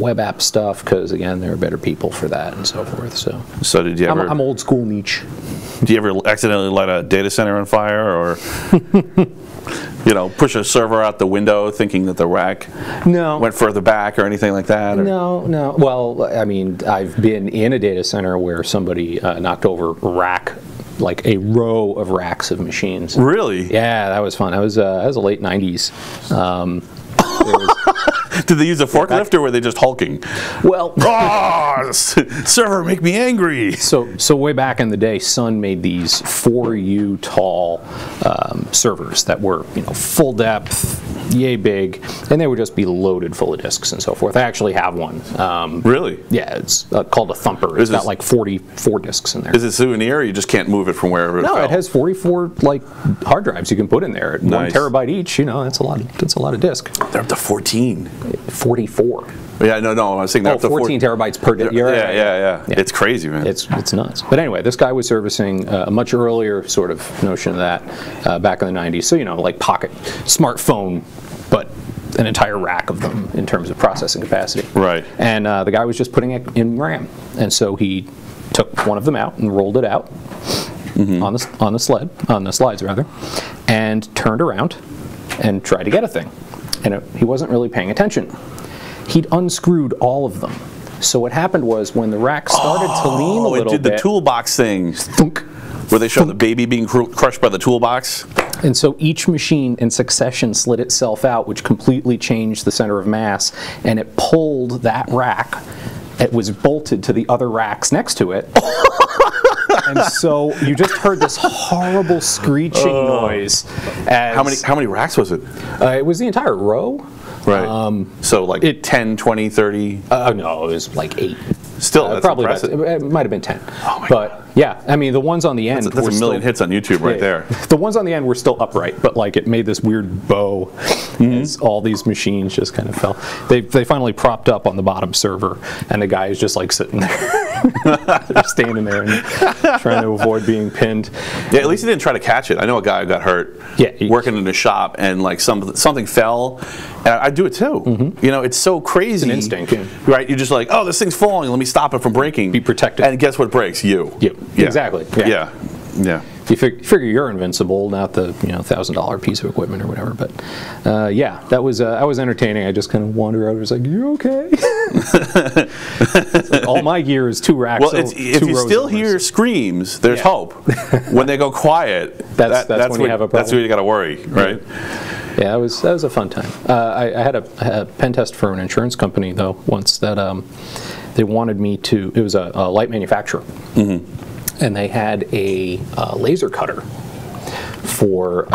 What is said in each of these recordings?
web app stuff because, again, there are better people for that and so forth. So did you ever? I'm old school niche. Do you ever accidentally light a data center on fire, or push a server out the window thinking that the rack went further back or anything like that? Or? No. Well, I mean, I've been in a data center where somebody knocked over like a row of racks of machines. Really? Yeah, that was fun. That was the late 90s. Did they use a forklift or were they just hulking? Well, server, make me angry. So way back in the day, Sun made these 4U tall servers that were full depth, yay big, and they would just be loaded full of disks and so forth. I actually have one. Really? Yeah, it's called a Thumper. It's got like 44 disks in there. Is it a souvenir, or you just can't move it from wherever it fell? No, it has 44 like hard drives you can put in there. Nice. 1 terabyte each. That's a lot. That's a lot of disk. They're up to 14. 44. Yeah, no. I was saying they're up to 14 terabytes per disk. Yeah. It's crazy, man. It's nuts. But anyway, this guy was servicing a much earlier sort of notion of that back in the 90s. So like pocket smartphone, but an entire rack of them in terms of processing capacity. Right. And the guy was just putting it in RAM, and so he took one of them out and rolled it out on the slides rather, and turned around and tried to get a thing, and he wasn't really paying attention. He'd unscrewed all of them. So what happened was when the rack started to lean a little bit, it did the toolbox thing. Thunk, where they show the baby being crushed by the toolbox. And so each machine in succession slid itself out, which completely changed the center of mass, and it pulled that rack. It was bolted to the other racks next to it. And so you just heard this horrible screeching noise. How many racks was it? It was the entire row. Right. So like 10, 20, 30? No, it was like 8. Still, that's probably impressive. it might have been 10. Oh my but God. Yeah, I mean the ones on the end. That's a million hits on YouTube right there. The ones on the end were still upright, but like it made this weird bow as all these machines just kind of fell. They finally propped up on the bottom server, and the guy is just like sitting there, they're standing there and trying to avoid being pinned. Yeah, at least he didn't try to catch it. I know a guy who got hurt. Yeah, working in a shop, and like something fell. And I do it too. It's so crazy. It's an instinct, yeah. Right? You're just like, oh, this thing's falling. Let me stop it from breaking. Be protected. And guess what breaks? You. Yeah. Exactly. Yeah. You figure you're invincible, not the $1,000 piece of equipment or whatever. But that was entertaining. I just kind of wander out. I was like, "You okay?" Like, all my gear is 2 racks. Well, if you still hear screams, there's hope. When they go quiet, that's when you have a problem. That's when you got to worry, right? Yeah, that was a fun time. I had a pen test for an insurance company though once that they wanted me to. It was a light manufacturer. And they had a laser cutter for,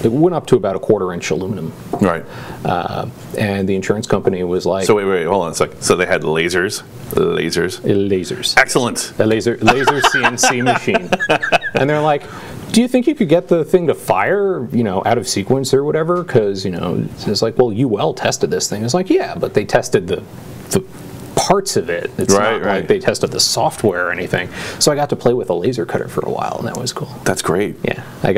it went up to about a 1/4-inch aluminum. Right. And the insurance company was like... So wait, hold on a second. So they had lasers? Lasers. Excellent. A laser CNC machine. And they're like, do you think you could get the thing to fire, out of sequence or whatever? Because, it's like, well, UL tested this thing. It's like, yeah, but they tested the parts of it. It's not like they tested the software or anything. So I got to play with a laser cutter for a while, and that was cool. That's great. Yeah, I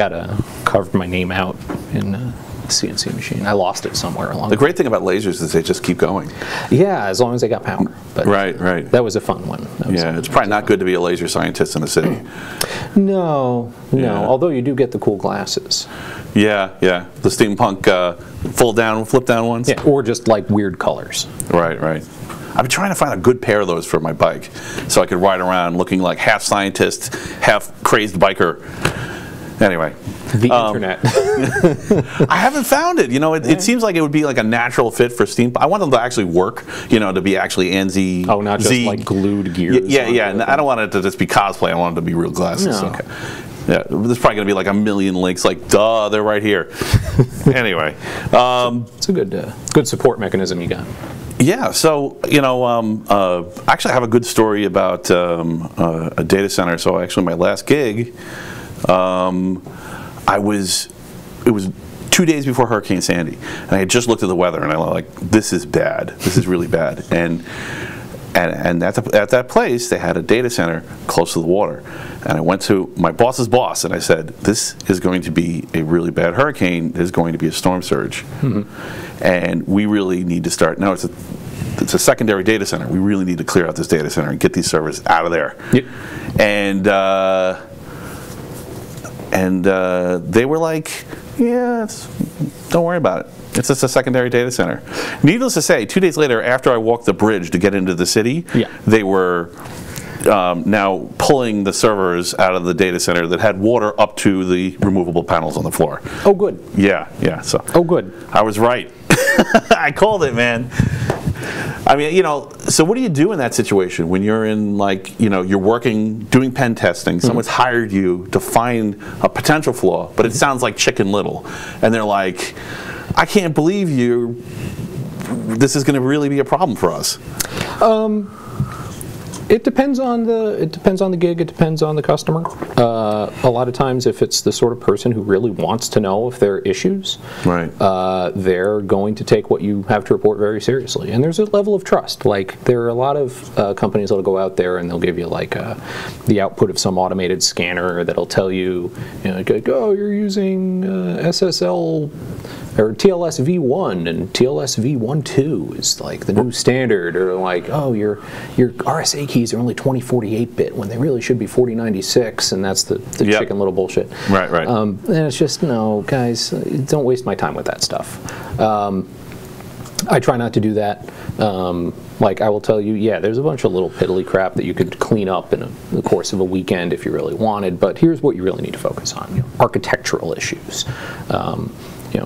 carved my name out in a CNC machine. I lost it somewhere along the great thing about lasers is they just keep going. Yeah, as long as they got power. But right. That was a fun one. It's probably not good to be a laser scientist in the city. No. Although you do get the cool glasses. Yeah. The steampunk flip down ones. Yeah, or just like weird colors. Right. I've been trying to find a good pair of those for my bike, so I could ride around looking like half scientist, half crazed biker. Anyway. The internet. I haven't found it. It seems like it would be like a natural fit for steampunk. I want them to actually work, to be actually ANZ. Oh, not just like glued gears. Yeah. And I don't want it to just be cosplay. I want it to be real glasses. No. So. Okay. Yeah, there's probably going to be like a million links, like, duh, they're right here. Anyway. It's a good support mechanism you got. Yeah, so, actually I have a good story about a data center. So actually my last gig, it was 2 days before Hurricane Sandy. And I had just looked at the weather and I was like, this is bad. This is really bad. And at that place, they had a data center close to the water. And I went to my boss's boss and I said, this is going to be a really bad hurricane. There's going to be a storm surge. And we really need to start. Now, it's a secondary data center. We really need to clear out this data center and get these servers out of there. Yep. And they were like, yeah, don't worry about it. It's just a secondary data center. Needless to say, 2 days later, after I walked the bridge to get into the city, they were now pulling the servers out of the data center that had water up to the removable panels on the floor. Oh, good. Yeah. So. Oh, good. I was right. I called it, man. I mean, so what do you do in that situation when you're in, like, you're working, doing pen testing, someone's hired you to find a potential flaw, but it sounds like Chicken Little, and they're like, I can't believe this is going to really be a problem for us. It depends on the gig. It depends on the customer. A lot of times, if it's the sort of person who really wants to know if there are issues, right, they're going to take what you have to report very seriously. And there's a level of trust. Like, there are a lot of companies that'll go out there and they'll give you like the output of some automated scanner that'll tell you, oh, you're using SSL or TLS v1, and TLS v12 is like the new standard, or like, oh, your RSA keys are only 2048-bit when they really should be 4096, and that's the Chicken Little bullshit. Right. And it's just, no, guys, don't waste my time with that stuff. I try not to do that. Like, I will tell you, there's a bunch of little piddly crap that you could clean up in the course of a weekend if you really wanted, but here's what you really need to focus on: architectural issues. So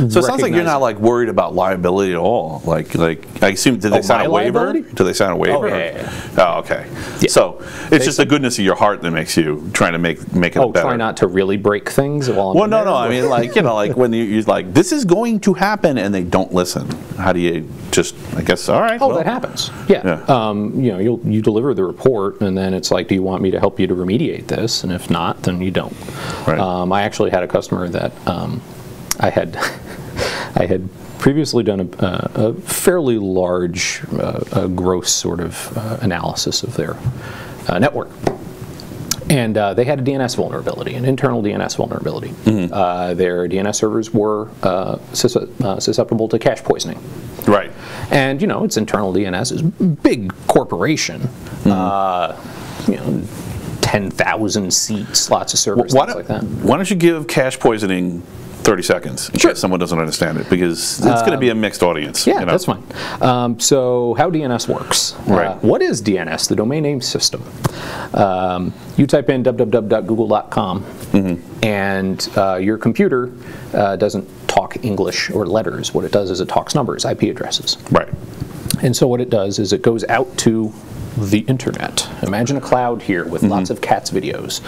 it sounds like you're not like worried about liability at all. Like I assume, did they sign a waiver? Do they sign a waiver? Oh, yeah. Oh, okay. Yeah. So it's just the goodness of your heart that makes you trying to make it better. Try not to really break things while I'm Well, no. I mean, like, like when you're like, this is going to happen, and they don't listen. How do you just, I guess, all right. That happens. Yeah. You deliver the report, and then it's like, do you want me to help you to remediate this? And if not, then you don't. Right. I actually had a customer that I had previously done a fairly large, gross sort of analysis of their network. And they had a DNS vulnerability, an internal DNS vulnerability. Their DNS servers were susceptible to cache poisoning. Right. And, it's internal DNS is big corporation. 10,000 seats, lots of servers, things like that. Why don't you give cache poisoning 30 seconds in case someone doesn't understand it, because it's going to be a mixed audience. Yeah, that's fine. So how DNS works. Right. What is DNS? The domain name system. You type in www.google.com, and your computer doesn't talk English or letters. What it does is it talks numbers, IP addresses. Right. And so what it does is it goes out to the internet. Imagine a cloud here with lots of cats videos.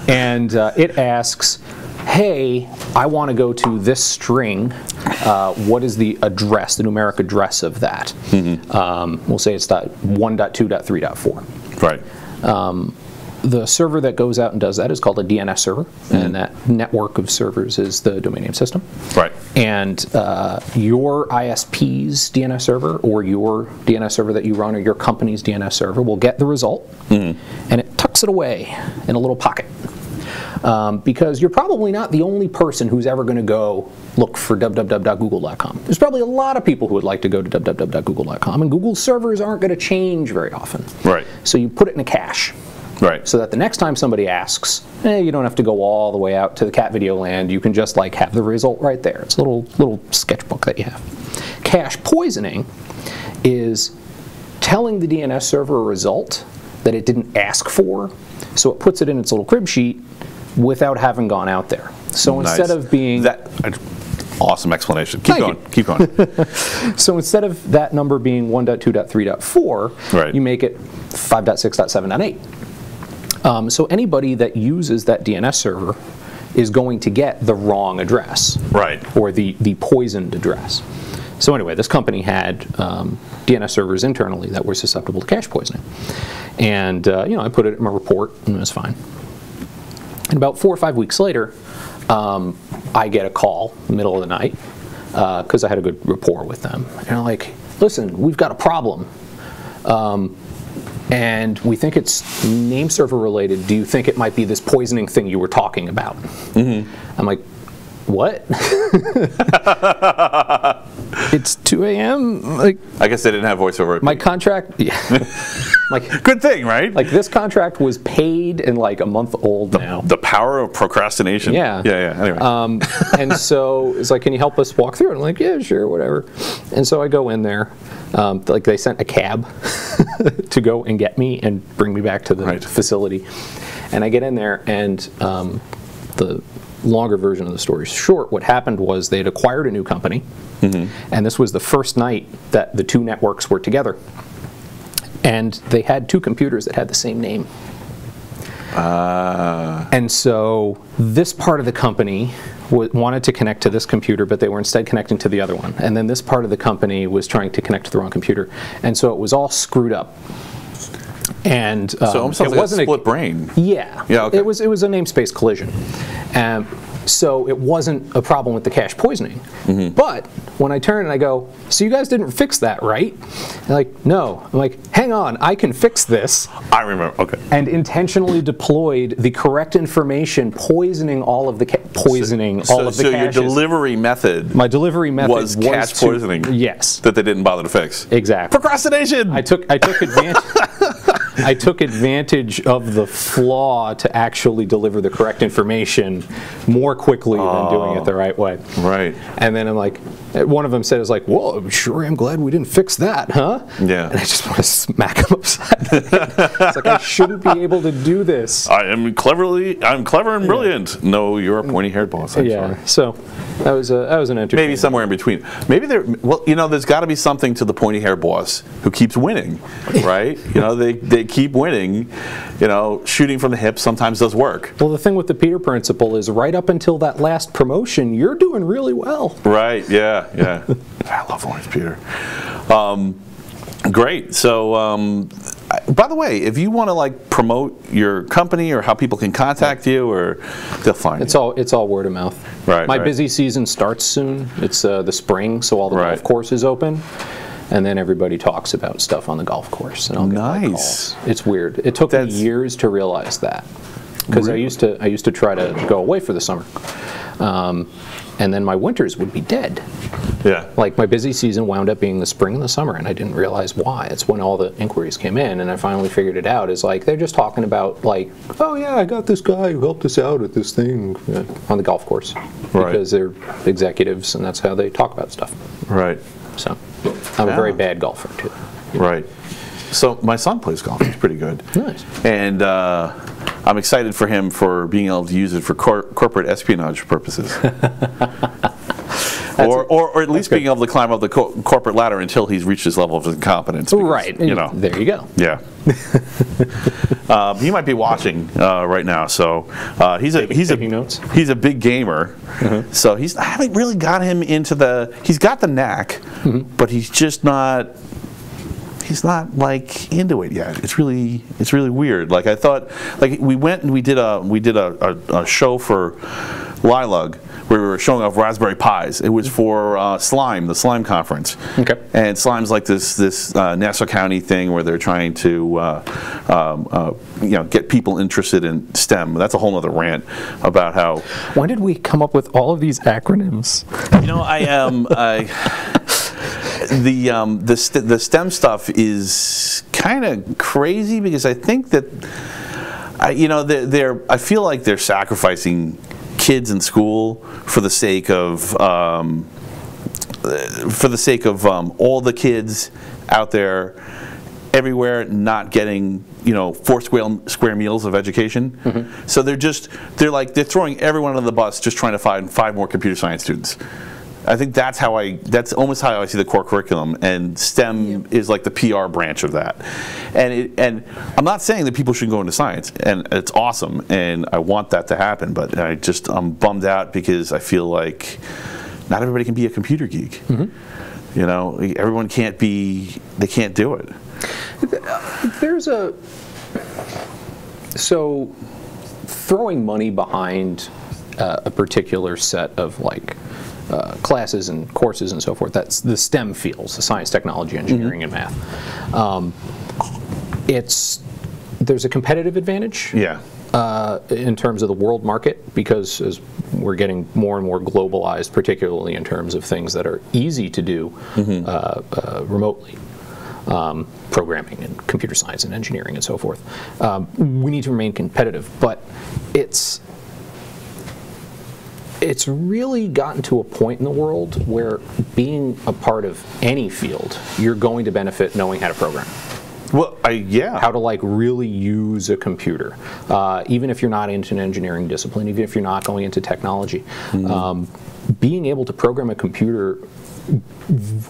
And it asks, hey, I want to go to this string. What is the address, the numeric address of that? We'll say it's 1.2.3.4. Right. The server that goes out and does that is called a DNS server, and that network of servers is the domain name system. Right. And your ISP's DNS server, or your DNS server that you run, or your company's DNS server will get the result, and it tucks it away in a little pocket. Because you're probably not the only person who's ever going to go look for www.google.com. There's probably a lot of people who would like to go to www.google.com, and Google's servers aren't going to change very often. Right. So you put it in a cache. Right. So that the next time somebody asks, you don't have to go all the way out to the cat video land. You can just like have the result right there. It's a little sketchbook that you have. Cache poisoning is telling the DNS server a result that it didn't ask for, so it puts it in its little crib sheet without having gone out there. So instead of being that, awesome explanation. Keep going. So instead of that number being 1.2.3.4, right, you make it 5.6.7.8. So anybody that uses that DNS server is going to get the wrong address, right, or the poisoned address. So anyway, this company had DNS servers internally that were susceptible to cache poisoning, and I put it in my report, and it was fine. And about 4 or 5 weeks later, I get a call in the middle of the night because I had a good rapport with them, and they're like, "Listen, we've got a problem." And we think it's name server related. Do you think it might be this poisoning thing you were talking about? I'm like, what? it's 2 a.m. Like, I guess they didn't have voiceover. my contract, yeah. Like, Good thing, right? like this contract was paid and like a month old now. The power of procrastination. Yeah. Yeah. Anyway. And so it's like, can you help us walk through it? I'm like, yeah, sure, whatever. And so I go in there. Like they sent a cab to go and get me and bring me back to the facility. And I get in there, and the longer version of the story is short. What happened was they had acquired a new company, and this was the first night that the two networks were together. And they had two computers that had the same name. And so this part of the company wanted to connect to this computer, but they were instead connecting to the other one. And then this part of the company was trying to connect to the wrong computer. And so it was all screwed up. And so it almost sounds like a split brain. Yeah. Yeah. Okay. It was a namespace collision. So it wasn't a problem with the cache poisoning. But when I turn and I go, so you guys didn't fix that, right? They're like, no. I'm like, hang on, I can fix this. I remember. Okay. And intentionally deployed the correct information, poisoning all of the caches. So your delivery method. My delivery method was cache poisoning. Yes. That they didn't bother to fix. Exactly. Procrastination. I took advantage. I took advantage of the flaw to actually deliver the correct information more quickly than doing it the right way. Right. And then I'm like, one of them said, "Like, well, I'm sure I'm glad we didn't fix that, huh?" Yeah. And I just want to smack him upside the head. It's like, I shouldn't be able to do this. I'm clever and brilliant. No, you're a pointy-haired boss. I'm sorry. So that was an entertaining. Maybe somewhere in between. Maybe there's got to be something to the pointy-haired boss who keeps winning, right? They keep winning. Shooting from the hip sometimes does work. Well, the thing with the Peter principle is right up until that last promotion, you're doing really well. Right, yeah. I love Lawrence Peter. Great. So, by the way, if you want to promote your company or how people can contact you, or they'll find you. It's all word of mouth. Right. My busy season starts soon. It's the spring, so all the golf courses open. And then everybody talks about stuff on the golf course, and I'll get calls. It's weird. It took me years to realize that, because I used to try to go away for the summer, and then my winters would be dead. Yeah. Like my busy season wound up being the spring and the summer, and I didn't realize why. It's when all the inquiries came in, and I finally figured it out. Is they're just talking about oh yeah, I got this guy who helped us out at this thing on the golf course, because they're executives, and that's how they talk about stuff. Right. So. I'm a very bad golfer, too. Right. So my son plays golf. He's pretty good. Nice. And I'm excited for him for being able to use it for corporate espionage purposes. or at least being able to climb up the corporate ladder until he's reached his level of incompetence. Because, right. There you go. Yeah. He might be watching right now. So he's taking notes. He's a big gamer. So I haven't really got him into he's got the knack, but he's just not. He's not into it yet. It's really weird. I thought, we went and we did a show for Lilug where we were showing off Raspberry Pis. It was for Slime, the Slime conference. Okay. And Slime's this Nassau County thing where they're trying to get people interested in STEM. That's a whole other rant about how. When did we come up with all of these acronyms? The STEM stuff is kind of crazy because I think that I feel like they're sacrificing kids in school for the sake of all the kids out there everywhere not getting 4 square meals of education. So they're throwing everyone under the bus just trying to find 5 more computer science students. I think that's almost how I see the core curriculum, and STEM is like the PR branch of that. And I'm not saying that people should go into science, and it's awesome, and I want that to happen, but I'm bummed out because I feel like not everybody can be a computer geek. Everyone can't do it. So throwing money behind a particular set of classes and courses and so forth, that's the STEM fields, the science, technology, engineering, and math. There's a competitive advantage. Yeah. in terms of the world market, because as we're getting more and more globalized, particularly in terms of things that are easy to do remotely, programming and computer science and engineering and so forth. We need to remain competitive, but it's really gotten to a point in the world where being a part of any field, you're going to benefit knowing how to program. Well, yeah. How to like really use a computer, even if you're not into an engineering discipline, even if you're not going into technology. Being able to program a computer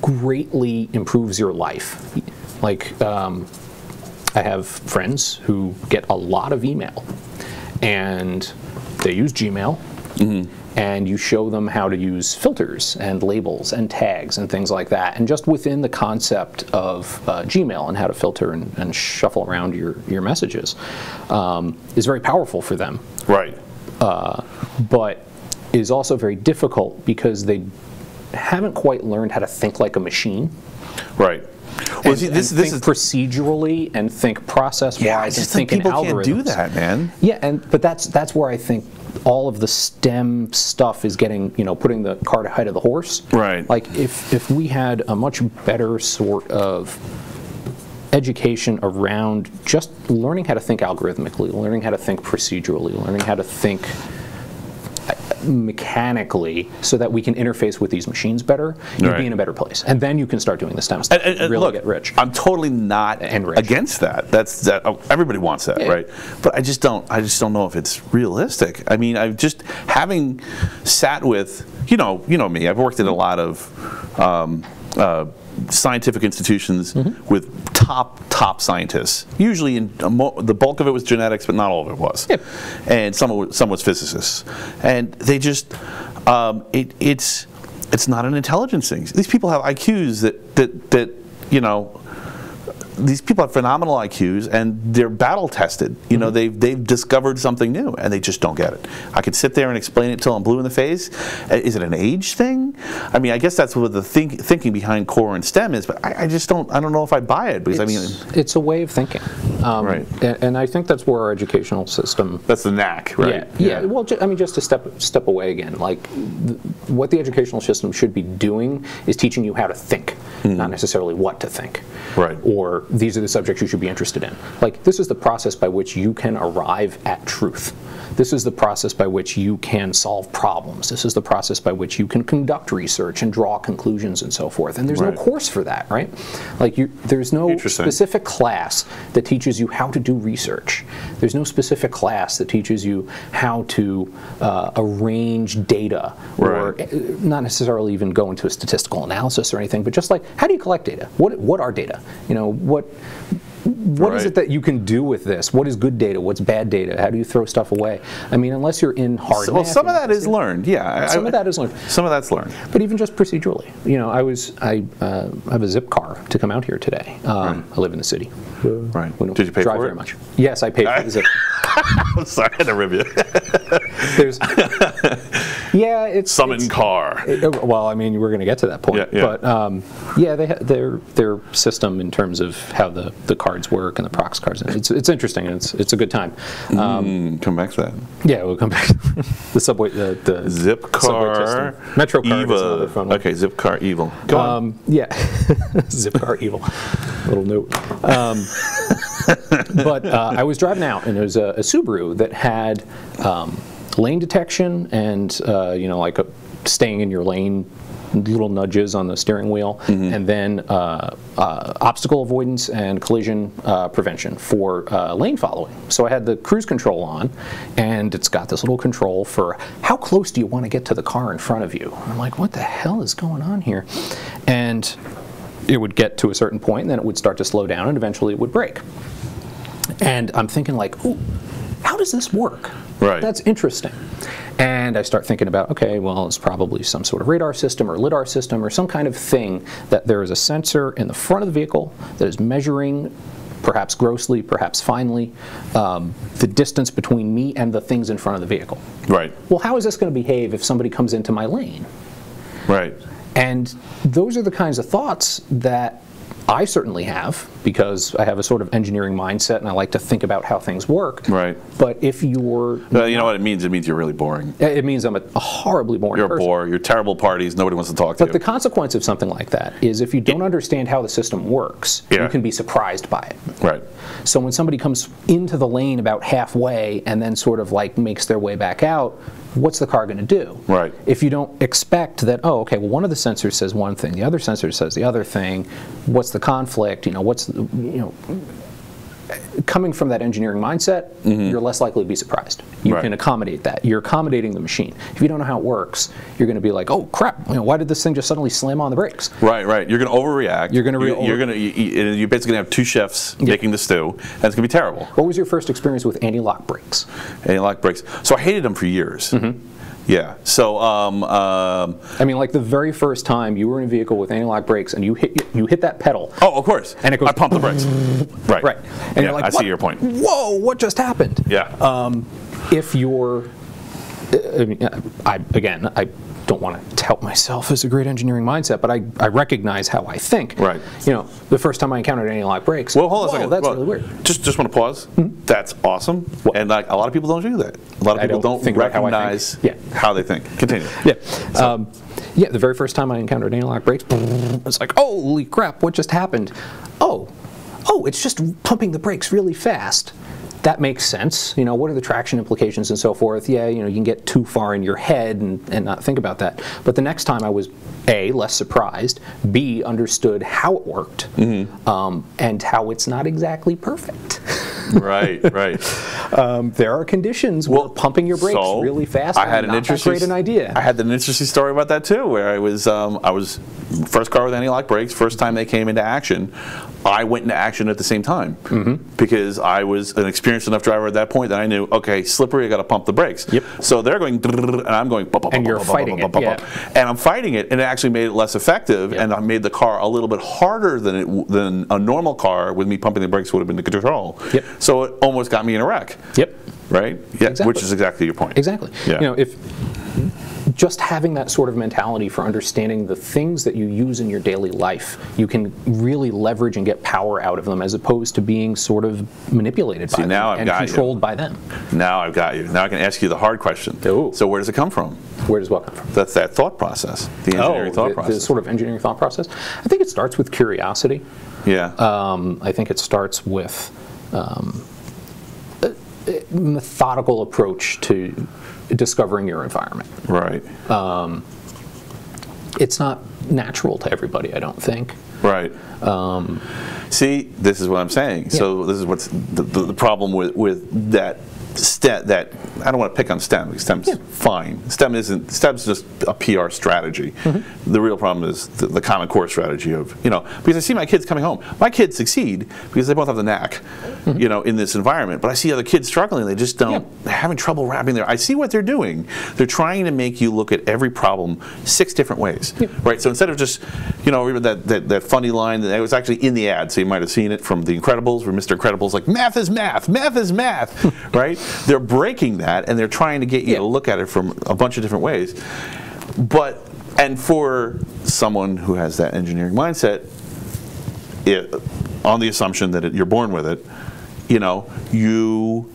greatly improves your life. Like, I have friends who get a lot of email, and they use Gmail. And you show them how to use filters and labels and tags and things like that. And just within the concept of Gmail and how to filter and shuffle around your messages is very powerful for them. Right. But is also very difficult because they haven't quite learned how to think like a machine. Right. Well, see, this think procedurally and think process-wise and think in algorithms. People can't do that, man. Yeah, but that's where I think all of the STEM stuff is getting, putting the cart ahead of the horse. Right. Like if we had a much better sort of education around just learning how to think algorithmically, learning how to think procedurally, learning how to think mechanically, so that we can interface with these machines better, you'd be in a better place. And then you can start doing the STEM stuff and really get rich. I'm totally not against that. Everybody wants that, right? But I just don't know if it's realistic. I mean, I've just having sat with, you know me, I've worked in a lot of scientific institutions with top scientists. Usually, the bulk of it was genetics, but not all of it was. Yep. And some was physicists. And they just, it's not an intelligence thing. These people have IQs that these people have phenomenal IQs, and they're battle tested. They've discovered something new, and they just don't get it. I could sit there and explain it till I'm blue in the face. Is it an age thing? I mean, I guess that's what the thinking behind core and STEM is, but I don't know if I buy it, because it's a way of thinking, right? And I think that's where our educational system. That's the knack, right? Yeah. Well, just to step away again, like what the educational system should be doing is teaching you how to think, not necessarily what to think, right? Or these are the subjects you should be interested in. Like, this is the process by which you can arrive at truth. This is the process by which you can solve problems. This is the process by which you can conduct research and draw conclusions and so forth. And there's no course for that, right? Like, there's no specific class that teaches you how to do research. There's no specific class that teaches you how to arrange data, or not necessarily even go into a statistical analysis or anything, but just like, how do you collect data? What are data? What is it that you can do with this? What is good data? What's bad data? How do you throw stuff away? I mean, unless you're in hard math. Well, some of that is learned, yeah. Some of that is learned. Some of that's learned. But even just procedurally. I have a zip car to come out here today. I live in the city. Right. Did you pay for it? Very much. Yes, I paid for the zip car. I'm sorry, I had to rib you. It's summon car. Well, I mean, we're going to get to that point. Yeah. But they their system in terms of how the cards work and the prox cards. It's interesting, and it's a good time. Come back to that. Yeah, we'll come back. The subway, the zip car, Metro card is another fun one. Okay, zip car evil. Go on. Yeah, zip car evil. Little note. But I was driving out, and there was a Subaru that had lane detection and like staying in your lane, little nudges on the steering wheel, and then obstacle avoidance and collision prevention for lane following. So I had the cruise control on, and it's got this little control for how close do you want to get to the car in front of you. And I'm like, what the hell is going on here? And it would get to a certain point, and then it would start to slow down, and eventually it would brake. And I'm thinking like, ooh, how does this work? Right. That's interesting. And I start thinking about, okay, well, it's probably some sort of radar system or lidar system or some kind of thing that there is a sensor in the front of the vehicle that is measuring, perhaps grossly, perhaps finely, the distance between me and the things in front of the vehicle. Right. Well, how is this going to behave if somebody comes into my lane? Right. And those are the kinds of thoughts that I certainly have, because I have a sort of engineering mindset and I like to think about how things work. Right. But if you're... you know what it means? It means you're really boring. It means I'm a horribly boring You're person. a bore. You're terrible parties. Nobody wants to talk to you. But the consequence of something like that is if you don't understand how the system works, you can be surprised by it. Right. So when somebody comes into the lane about halfway and then sort of like makes their way back out, what's the car going to do? Right. If you don't expect that, oh, okay, well, one of the sensors says one thing, the other sensor says the other thing, what's the conflict? Coming from that engineering mindset, you're less likely to be surprised. You can accommodate that. You're accommodating the machine. If you don't know how it works, you're going to be like, oh crap, why did this thing just suddenly slam on the brakes? Right, right. You're going to overreact. You're basically going to have two chefs making the stew, and it's going to be terrible. What was your first experience with anti-lock brakes? Anti-lock brakes. So I hated them for years. Yeah. So, I mean, like the very first time you were in a vehicle with anti-lock brakes and you hit that pedal. Oh, of course. And it goes. I pumped the brakes. Right. Right. And you're like, I see your point. Whoa! What just happened? Yeah. If you're, I don't want to tout myself as a great engineering mindset, but I recognize how I think. Right. The first time I encountered anti-lock brakes. Well, hold on a second. That's really weird. Just want to pause. That's awesome. And like a lot of people don't do that. A lot of people don't recognize how they think. Continue. Yeah. Yeah. The very first time I encountered anti-lock brakes, it's like, holy crap! What just happened? Oh, it's just pumping the brakes really fast. That makes sense. What are the traction implications and so forth? Yeah, you can get too far in your head and not think about that. But the next time I was A, less surprised, B, understood how it worked, and how it's not exactly perfect. Right. There are conditions where pumping your brakes really fast is not that great an idea. I had an interesting story about that too, where I was first car with anti-lock brakes. First time they came into action, I went into action at the same time because I was an experienced enough driver at that point that I knew, okay, slippery, I got to pump the brakes. Yep. So they're going, and I'm going, and you're fighting it, and I'm fighting it, and it actually made it less effective, and I made the car a little bit harder than a normal car with me pumping the brakes would have been to control. Yep. So it almost got me in a wreck. Yep. Right? Yeah. Exactly. Which is exactly your point. Exactly. Yeah. If just having that sort of mentality for understanding the things that you use in your daily life, you can really leverage and get power out of them as opposed to being sort of manipulated by them and controlled by them. Now I've got you. Now I can ask you the hard question. Ooh. So where does it come from? Where does what come from? That's that thought process, the engineering thought process. The sort of engineering thought process. I think it starts with curiosity. Yeah. I think it starts with a methodical approach to discovering your environment. Right. It's not natural to everybody, I don't think. Right. See, this is what I'm saying. Yeah. So this is what's the problem with that. That I don't want to pick on STEM because STEM's fine. STEM's just a PR strategy. The real problem is the Common Core strategy of because I see my kids coming home. My kids succeed because they both have the knack, in this environment. But I see other kids struggling. They just don't. They're having trouble wrapping their. I see what they're doing. They're trying to make you look at every problem 6 different ways, right? So instead of just that funny line that was actually in the ad, so you might have seen it from The Incredibles, where Mr. Incredible's like math is math, math is math, right? They're breaking that, and they're trying to get you to look at it from a bunch of different ways. And for someone who has that engineering mindset, on the assumption that you're born with it, you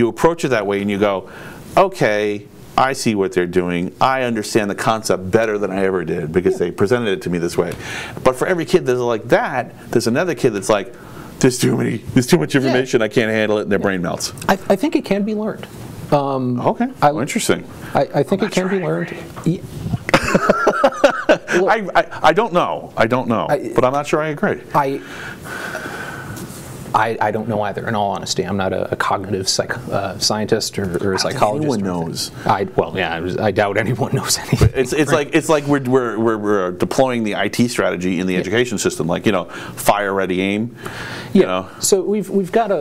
approach it that way, and you go, okay, I see what they're doing. I understand the concept better than I ever did because they presented it to me this way. But for every kid that's like that, there's another kid that's like, there's too much information, I can't handle it, and their brain melts. I think it can be learned. Okay, interesting. I think it can be learned. Look, I don't know, but I'm not sure I agree. I don't know either, in all honesty. I'm not a cognitive scientist or a psychologist. Anyone knows. I doubt anyone knows anything. It's like we're deploying the IT strategy in the education system, like fire, ready, aim. So we've got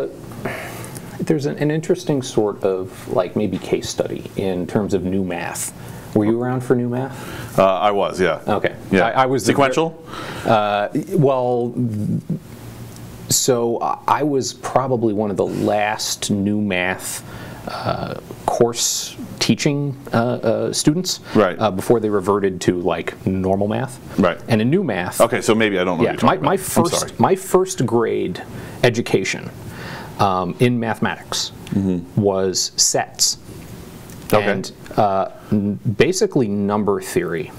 there's an interesting sort of maybe case study in terms of new math. Were you around for new math? I was, yeah. Okay. Yeah. I was sequential. So I was probably one of the last new math course teaching students Right. Before they reverted to like normal math. Right. And in new math, Okay, so maybe I don't know what you're talking my about. I'm sorry. my first grade education in mathematics was sets. Okay. And basically number theory.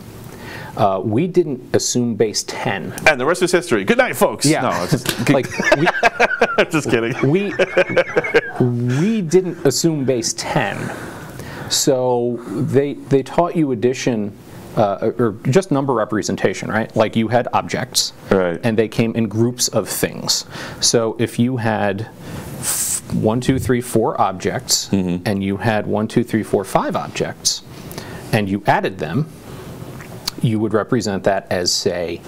We didn't assume base 10. And the rest is history. Good night, folks. Yeah. No, it's just, Like I'm just kidding. we didn't assume base 10. So they taught you addition or just number representation, right? Like you had objects, Right. and they came in groups of things. So if you had 1, 2, 3, 4 objects, and you had 1, 2, 3, 4, 5 objects, and you added them, you would represent that as, say,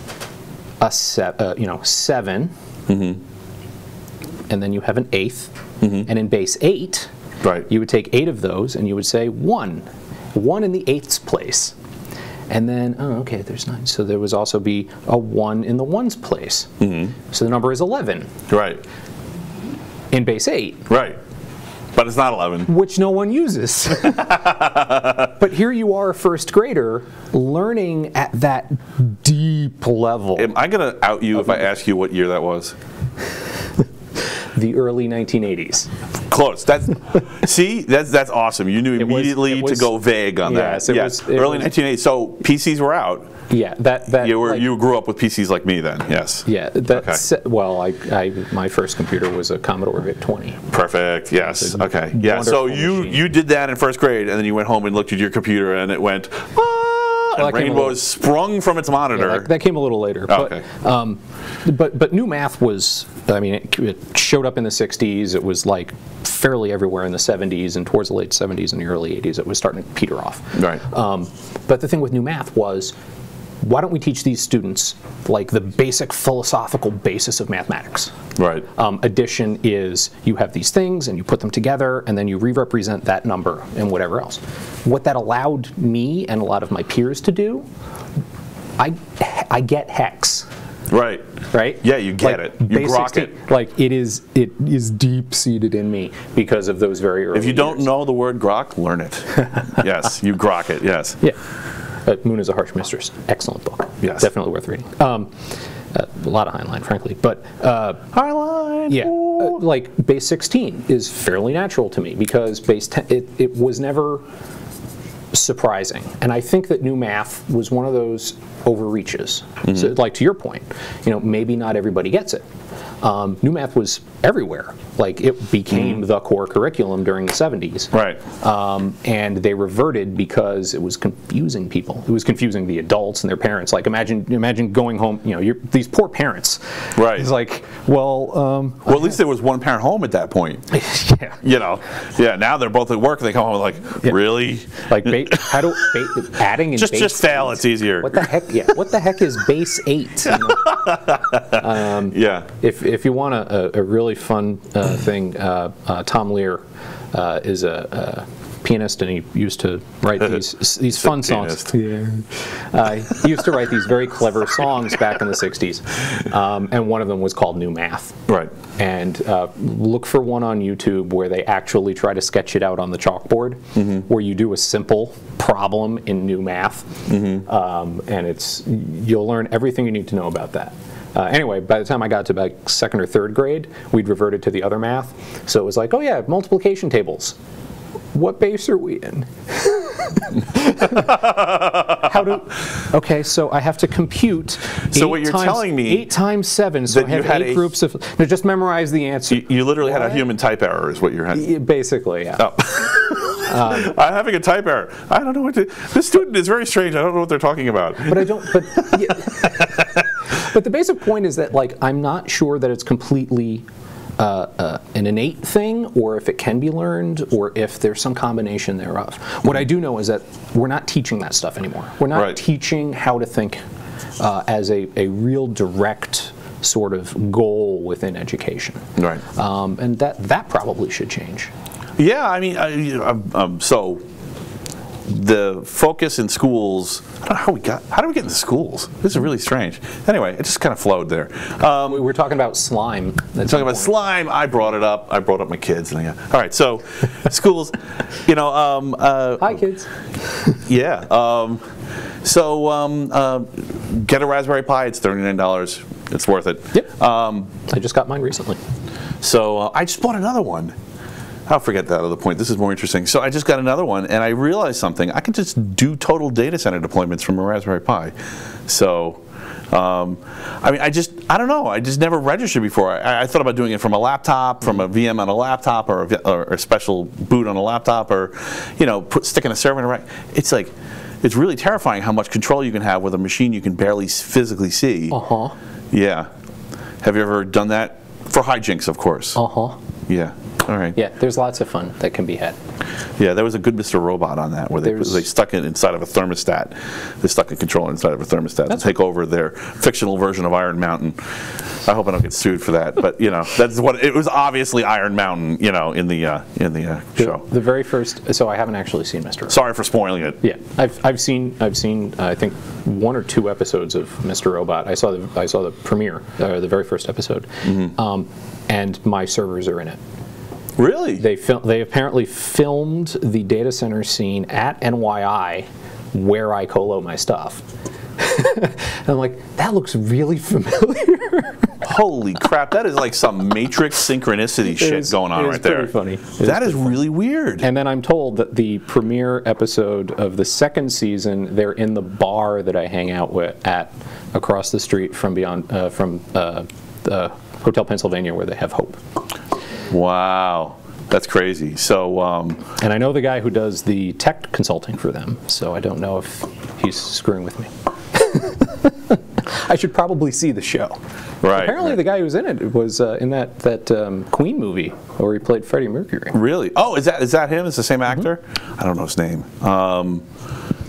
a 7, and then you have an eighth, and in base 8, Right. you would take 8 of those, and you would say 1 in the eighths place. And then, okay, there's 9. So there would also be a 1 in the ones place. So the number is 11 Right. in base 8, Right. But it's not 11. which no one uses. But here you are, a first grader, learning at that deep level. Am I going to out you if I ask you what year that was? The early 1980s. Close. That's awesome. You knew immediately was- to go vague on Yes, that. it was- it early was- 1980s. So PCs were out. Yeah, that You grew up with PCs like me then. Yes. Yeah, that's well. My first computer was a Commodore VIC-20. Perfect. Yes. Okay. Yeah. So wonderful machine. you did that in first grade, and then you went home and looked at your computer, and it went, and that came a rainbows little- sprung from its monitor. Yeah, that came a little later. Okay. But new math was. I mean, it showed up in the 60s. It was like fairly everywhere in the 70s, and towards the late 70s and the early 80s, it was starting to peter off. Right. But the thing with new math was, why don't we teach these students like the basic philosophical basis of mathematics? Right. Addition is you have these things and you put them together and then you re-represent that number and whatever else. What that allowed me and a lot of my peers to do, I get hex. Right. Right? Yeah, you get it. You base grok 16, it. Like it is deep seated in me because of those very early If you don't years. know the word grok, learn it. Yes, you grok it. Yes. Yeah. Moon is a Harsh Mistress. Excellent book. Yes. Definitely worth reading. A lot of Heinlein, frankly. But Heinlein. yeah, like base 16 is fairly natural to me because base 10, it was never surprising. And I think that new math was one of those overreaches. So like to your point, maybe not everybody gets it. New math was everywhere. Like it became the core curriculum during the 70s. Right. And they reverted because it was confusing people. It was confusing the adults and their parents. Like imagine going home, these poor parents. Right. It's like, well, at least there was one parent home at that point. yeah. Yeah. Now they're both at work. They come home like, really? Like adding and Just base fail. 8. It's easier. What the heck? Yeah. What the heck is base 8? Yeah. If you want a really fun thing, Tom Lear is a pianist, and he used to write these fun songs. Yeah. He used to write these very clever songs back in the 60s, and one of them was called New Math. Right. And look for one on YouTube where they actually try to sketch it out on the chalkboard, where you do a simple problem in new math, and you'll learn everything you need to know about that. Anyway, by the time I got to about 2nd or 3rd grade, we'd reverted to the other math. So it was like, oh yeah, multiplication tables. What base are we in? Okay, so I have to compute. So what you're telling me 8 times 7. So I have 8 groups of. No, just memorize the answer. You literally had a human type error, is what you're having. Basically, yeah. Oh. I'm having a type error. I don't know what to. This student is very strange. I don't know what they're talking about. But I don't. But but the basic point is that I'm not sure that it's completely an innate thing, or if it can be learned, or if there's some combination thereof. What I do know is that we're not teaching that stuff anymore. We're not teaching how to think as a real direct sort of goal within education. Right. And that probably should change. Yeah, I mean, so the focus in schools. I don't know how did we get into schools? This is really strange. Anyway, it just kind of flowed there. We were talking about slime. Talking about slime, I brought it up. I brought up my kids. And all right, so schools, you know. Hi, kids. Yeah. Get a Raspberry Pi. It's $39. It's worth it. Yep. I just got mine recently. So I just bought another one. I'll forget that other point. This is more interesting. So I just got another one, and I realized something. I can just do total data center deployments from a Raspberry Pi. So, I mean, I don't know. I just never registered before. I thought about doing it from a laptop, from a VM on a laptop, or a special boot on a laptop, or, you know, sticking a server in a rack. It's like, it's really terrifying how much control you can have with a machine you can barely physically see. Uh-huh. Yeah. Have you ever done that? For hijinks, of course. Uh-huh. Yeah. All right. Yeah, there's lots of fun that can be had. Yeah, there was a good Mr. Robot on that where they stuck it inside of a thermostat. They stuck a controller inside of a thermostat to take over their fictional version of Iron Mountain. I hope I don't get sued for that, but you know, that's what it was. Obviously, Iron Mountain, you know, in the show. The very first. So I haven't actually seen Mr. Robot. Sorry for spoiling it. Yeah, I've seen I think 1 or 2 episodes of Mr. Robot. I saw the premiere, the very first episode, and my servers are in it. Really? They apparently filmed the data center scene at NYI, where I colo my stuff. And I'm like, that looks really familiar. Holy crap! That is like some Matrix synchronicity shit going on right there. Funny. That is really weird. And then I'm told that the premiere episode of the 2nd season, they're in the bar that I hang out at across the street from the Hotel Pennsylvania, where they have Hope. Wow, that's crazy. So, and I know the guy who does the tech consulting for them, so I don't know if he's screwing with me. I should probably see the show. Right. Apparently, the guy who was in it was in that Queen movie where he played Freddie Mercury. Really? Oh, is that him? Is the same actor? I don't know his name.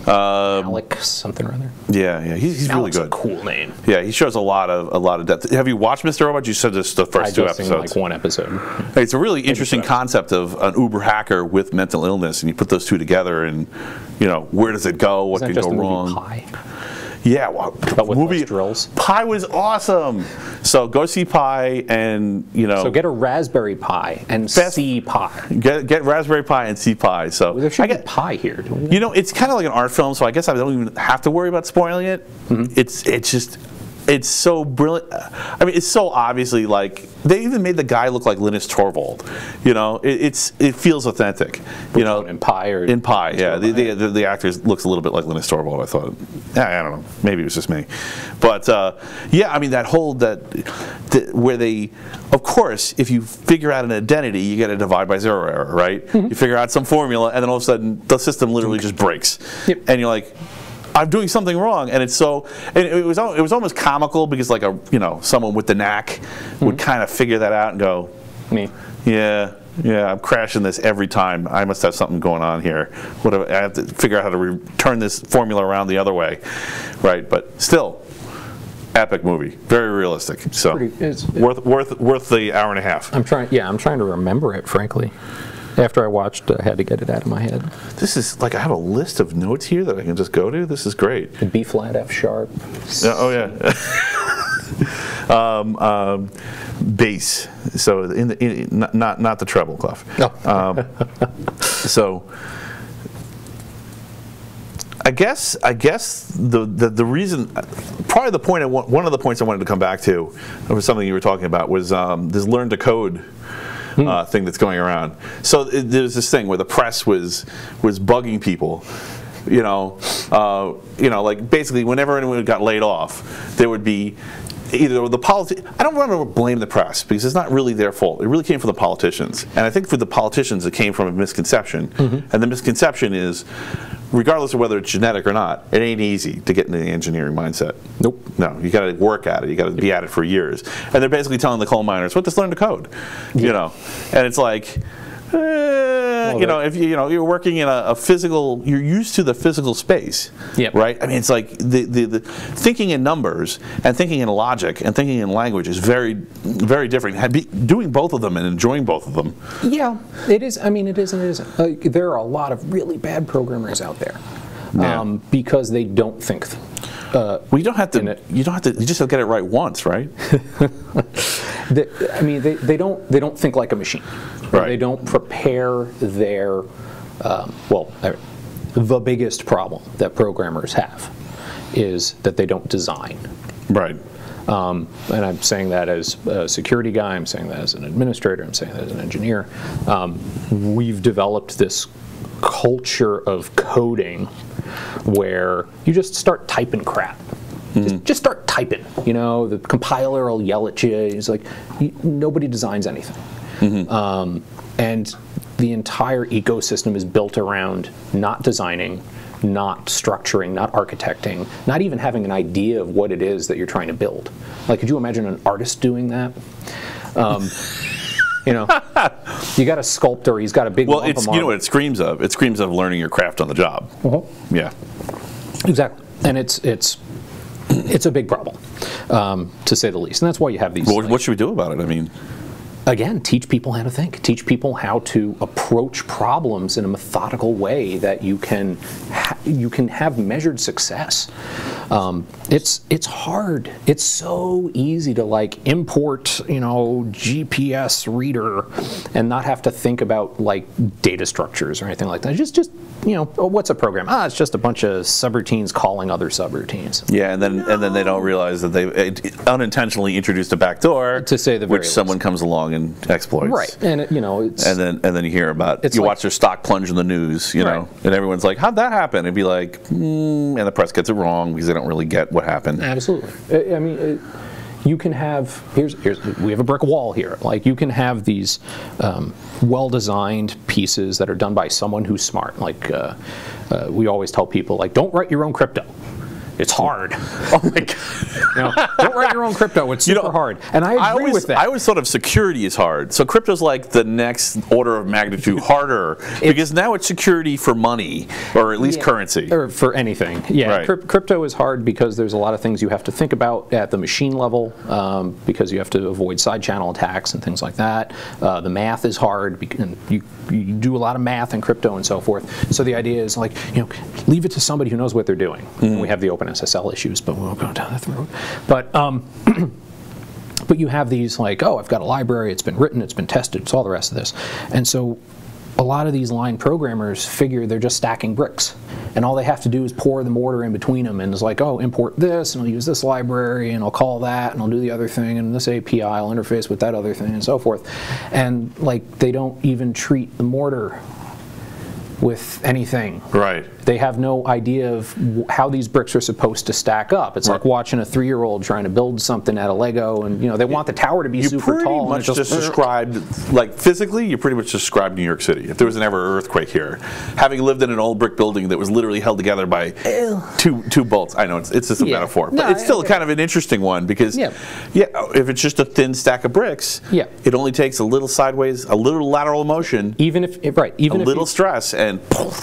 Alec something or other. Yeah, he's really Alec's good. A cool name. Yeah, he shows a lot of depth. Have you watched Mr. Robot? You said this the first 2 episodes. I've seen like 1 episode. Hey, it's a really interesting concept of an Uber hacker with mental illness, and you put those 2 together, and you know, where does it go? What can go wrong? Pi? Yeah, well, but with movie drills. Pi was awesome. So go see Pi, and you know. So get a Raspberry Pi and see Pi. Get Raspberry Pi and see Pi. So there should be Pi here. You know, it's kind of like an art film, so I guess I don't even have to worry about spoiling it. It's so brilliant. I mean, it's so obviously like they even made the guy look like Linus Torvald. You know, it feels authentic. You know, in Pi or in Pi, yeah. The actor looks a little bit like Linus Torvald. I thought. I don't know. Maybe it was just me, but yeah. I mean, where they, of course, if you figure out an identity, you get a divide by 0 error, right? You figure out some formula, and then all of a sudden the system literally just breaks, and you're like, I'm doing something wrong, and it was almost comical because like someone with the knack would kind of figure that out and go, me, yeah, I'm crashing this every time. I must have something going on here. Whatever, I have to figure out how to turn this formula around the other way, right? But still, epic movie, very realistic. So worth the hour and a half. I'm trying to remember it, frankly. After I watched, I had to get it out of my head. This is like I have a list of notes here that I can just go to. This is great. The B flat, F sharp. Oh yeah. Bass. So not the treble clef. No. So I guess the reason, probably the point one of the points I wanted to come back to was something you were talking about was this learn to code. Thing that's going around. So there's this thing where the press was bugging people, like basically whenever anyone got laid off, there would be either the I don't want to blame the press because it's not really their fault. It really came from the politicians, and I think for the politicians it came from a misconception, and the misconception is, regardless of whether it's genetic or not, it ain't easy to get into the engineering mindset. Nope. No, you got to work at it. You got to be at it for years. And they're basically telling the coal miners, "What, just learn to code," and it's like. Well, you know, if you're working in a physical, you're used to the physical space, Yep. right? I mean, it's like the thinking in numbers and thinking in logic and thinking in language is very, very different. Doing both of them and enjoying both of them. Yeah, it is. I mean, it is and it isn't. There are a lot of really bad programmers out there because they don't think. Well, you don't have to. You don't have to. You just have to get it right once, right? I mean, they don't think like a machine. Right. They don't prepare their. The biggest problem that programmers have is that they don't design. Right. And I'm saying that as a security guy, I'm saying that as an administrator, I'm saying that as an engineer. We've developed this culture of coding where you just start typing crap. Just start typing. You know, the compiler will yell at you. It's like, nobody designs anything. And the entire ecosystem is built around not designing, not structuring, not architecting, not even having an idea of what it is that you're trying to build. Like, could you imagine an artist doing that? You know, you got a sculptor, he's got a big lump of marble. You know what it screams of? It screams of learning your craft on the job. Yeah. Exactly. And it's a big problem, to say the least. And that's why you have these. Well, what should we do about it? I mean, again, teach people how to think. Teach people how to approach problems in a methodical way that you can have measured success. It's hard. It's so easy to like import, you know, GPS reader and not have to think about like data structures or anything like that. Just you know, what's a program? It's just a bunch of subroutines calling other subroutines. Yeah, and then they don't realize that they unintentionally introduced a backdoor to say the very which someone comes along and exploits. Right, and you know, it's, and then you hear about you watch their stock plunge in the news, you know, and everyone's like, "How'd that happen?" And be like, and the press gets it wrong because they don't really get what happened. Absolutely. I mean, you can have we have a brick wall here. Like, you can have these well-designed pieces that are done by someone who's smart. Like we always tell people, like, don't write your own crypto. It's hard. Oh my God. You know, don't write your own crypto. It's super hard. And I agree with that. I always thought of security as hard. So crypto's like the next order of magnitude harder because now it's security for money or at least currency. Or for anything. Yeah. Right. Crypto is hard because there's a lot of things you have to think about at the machine level because you have to avoid side channel attacks and things like that. The math is hard because you do a lot of math in crypto and so forth. So the idea is, like, you know, leave it to somebody who knows what they're doing. And we have the open SSL issues, but we won't go down that road. But but you have these, like, oh, I've got a library, it's been written, it's been tested, it's all the rest of this. And so a lot of these line programmers figure they're just stacking bricks, and all they have to do is pour the mortar in between them, and it's like, oh, import this, and I'll use this library, and I'll call that, and I'll do the other thing, and this API will interface with that other thing, and so forth. And like, they don't even treat the mortar with anything. Right. They have no idea of how these bricks are supposed to stack up. It's like watching a 3-year-old trying to build something out of Lego, and you know, they want the tower to be super tall. You pretty much just described, like, physically, you pretty much described New York City. If there was an ever earthquake here, having lived in an old brick building that was literally held together by two bolts. I know it's just a metaphor, but it's still kind of an interesting one because if it's just a thin stack of bricks, it only takes a little sideways, a little lateral motion, even if stress, and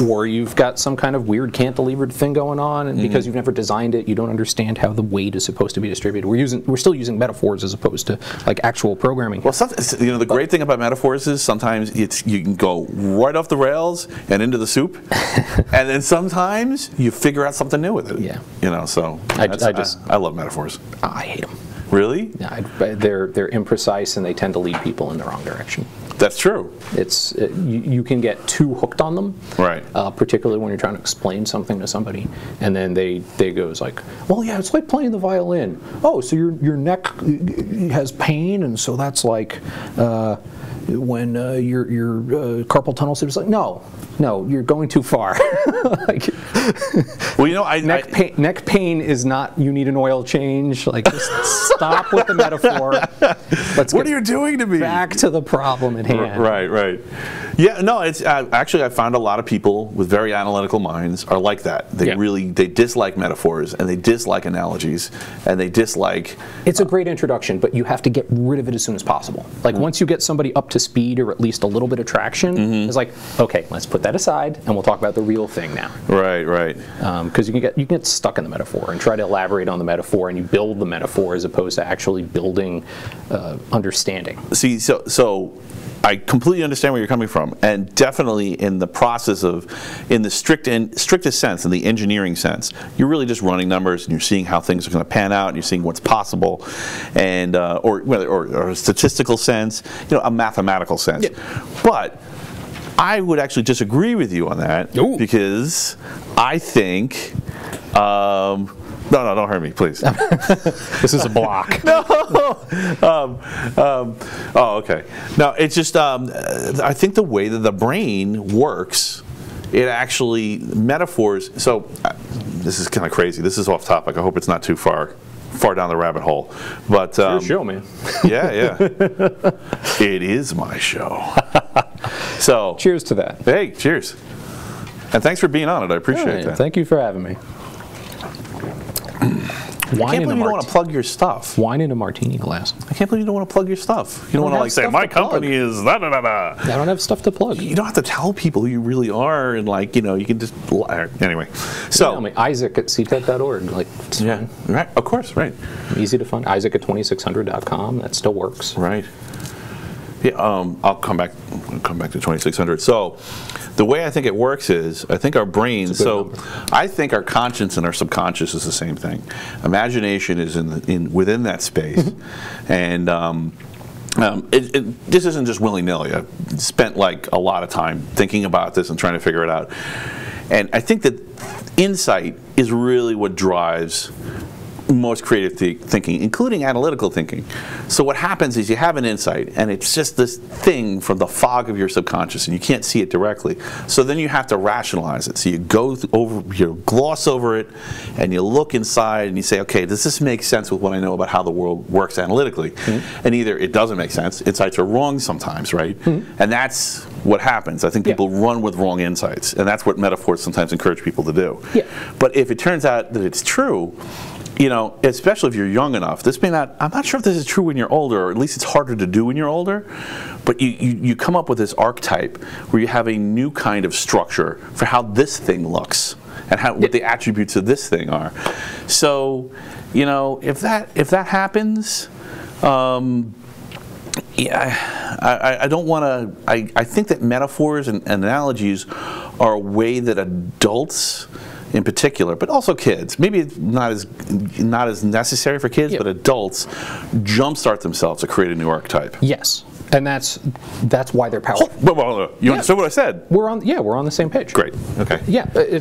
or you've got some kind of weird cantilevered thing going on, and because you've never designed it, you don't understand how the weight is supposed to be distributed. We're still using metaphors as opposed to like actual programming. Well, you know, the great thing about metaphors is sometimes you can go right off the rails and into the soup, and then sometimes you figure out something new with it. Yeah, you know. So I love metaphors. I hate them. Really? Yeah, they're imprecise and they tend to lead people in the wrong direction. That's true. You can get too hooked on them, right? Particularly when you're trying to explain something to somebody, and then they goes like, well, yeah, it's like playing the violin. Oh, so your neck has pain, and so that's like when your carpal tunnel syndrome is like, no, you're going too far. Like, well, you know, neck pain is not, you need an oil change. Like, just stop with the metaphor. What are you doing to me? Back to the problem at hand. Right. Yeah, no, it's actually, I found a lot of people with very analytical minds are like that. They dislike metaphors, and they dislike analogies, and they dislike. It's a great introduction, but you have to get rid of it as soon as possible. Like, once you get somebody up to to speed or at least a little bit of traction, it's like, okay, let's put that aside and we'll talk about the real thing now. Right, right. Because you can get stuck in the metaphor and try to elaborate on the metaphor, and you build the metaphor as opposed to actually building understanding. See, so I completely understand where you're coming from, and definitely in the process of, in the strictest sense, in the engineering sense, you're really just running numbers and you're seeing how things are going to pan out, and you're seeing what's possible, and or a statistical sense, a mathematical sense. Yeah. But I would actually disagree with you on that. Ooh. Because I think. No, don't hurt me, please. This is a block. No. Oh, okay. No, it's just I think the way that the brain works, it actually metaphors. So this is kind of crazy. This is off topic. I hope it's not too far down the rabbit hole. But your show, man. Yeah. It is my show. So cheers to that. Hey, cheers. And thanks for being on it. I appreciate that. Thank you for having me. I can't believe you don't want to plug your stuff. Wine in a martini glass. I can't believe you don't want to plug your stuff. You don't want to say, my company is da-da-da-da. I don't have stuff to plug. You don't have to tell people who you really are, and you can just, anyway. So, tell me, Isaac at ctech.org. Yeah, right, of course, right. Easy to find. Isaac at 2600.com, that still works. Right. Yeah, I'll come back to 2600. So, the way I think it works is, I think our brains, I think our conscience and our subconscious is the same thing. Imagination is within that space, and this isn't just willy-nilly. I've spent a lot of time thinking about this and trying to figure it out. And I think that insight is really what drives most creative thinking, including analytical thinking. So what happens is you have an insight, and it's just this thing from the fog of your subconscious, and you can't see it directly. So then you have to rationalize it. So you gloss over it, and you look inside, and you say, okay, does this make sense with what I know about how the world works analytically? And either it doesn't make sense, insights are wrong sometimes, right? And that's what happens. I think people run with wrong insights, and that's what metaphors sometimes encourage people to do. But if it turns out that it's true, especially if you're young enough, I'm not sure if this is true when you're older, or at least it's harder to do when you're older, but you come up with this archetype where you have a new kind of structure for how this thing looks and what the attributes of this thing are. So, if that happens, I don't want to. I think that metaphors and analogies are a way that adults, in particular, but also kids. Maybe it's not as necessary for kids, but adults jumpstart themselves to create a new archetype. Yes, and that's why they're powerful. You understood what I said? We're on the same page. Great. Okay. Yeah,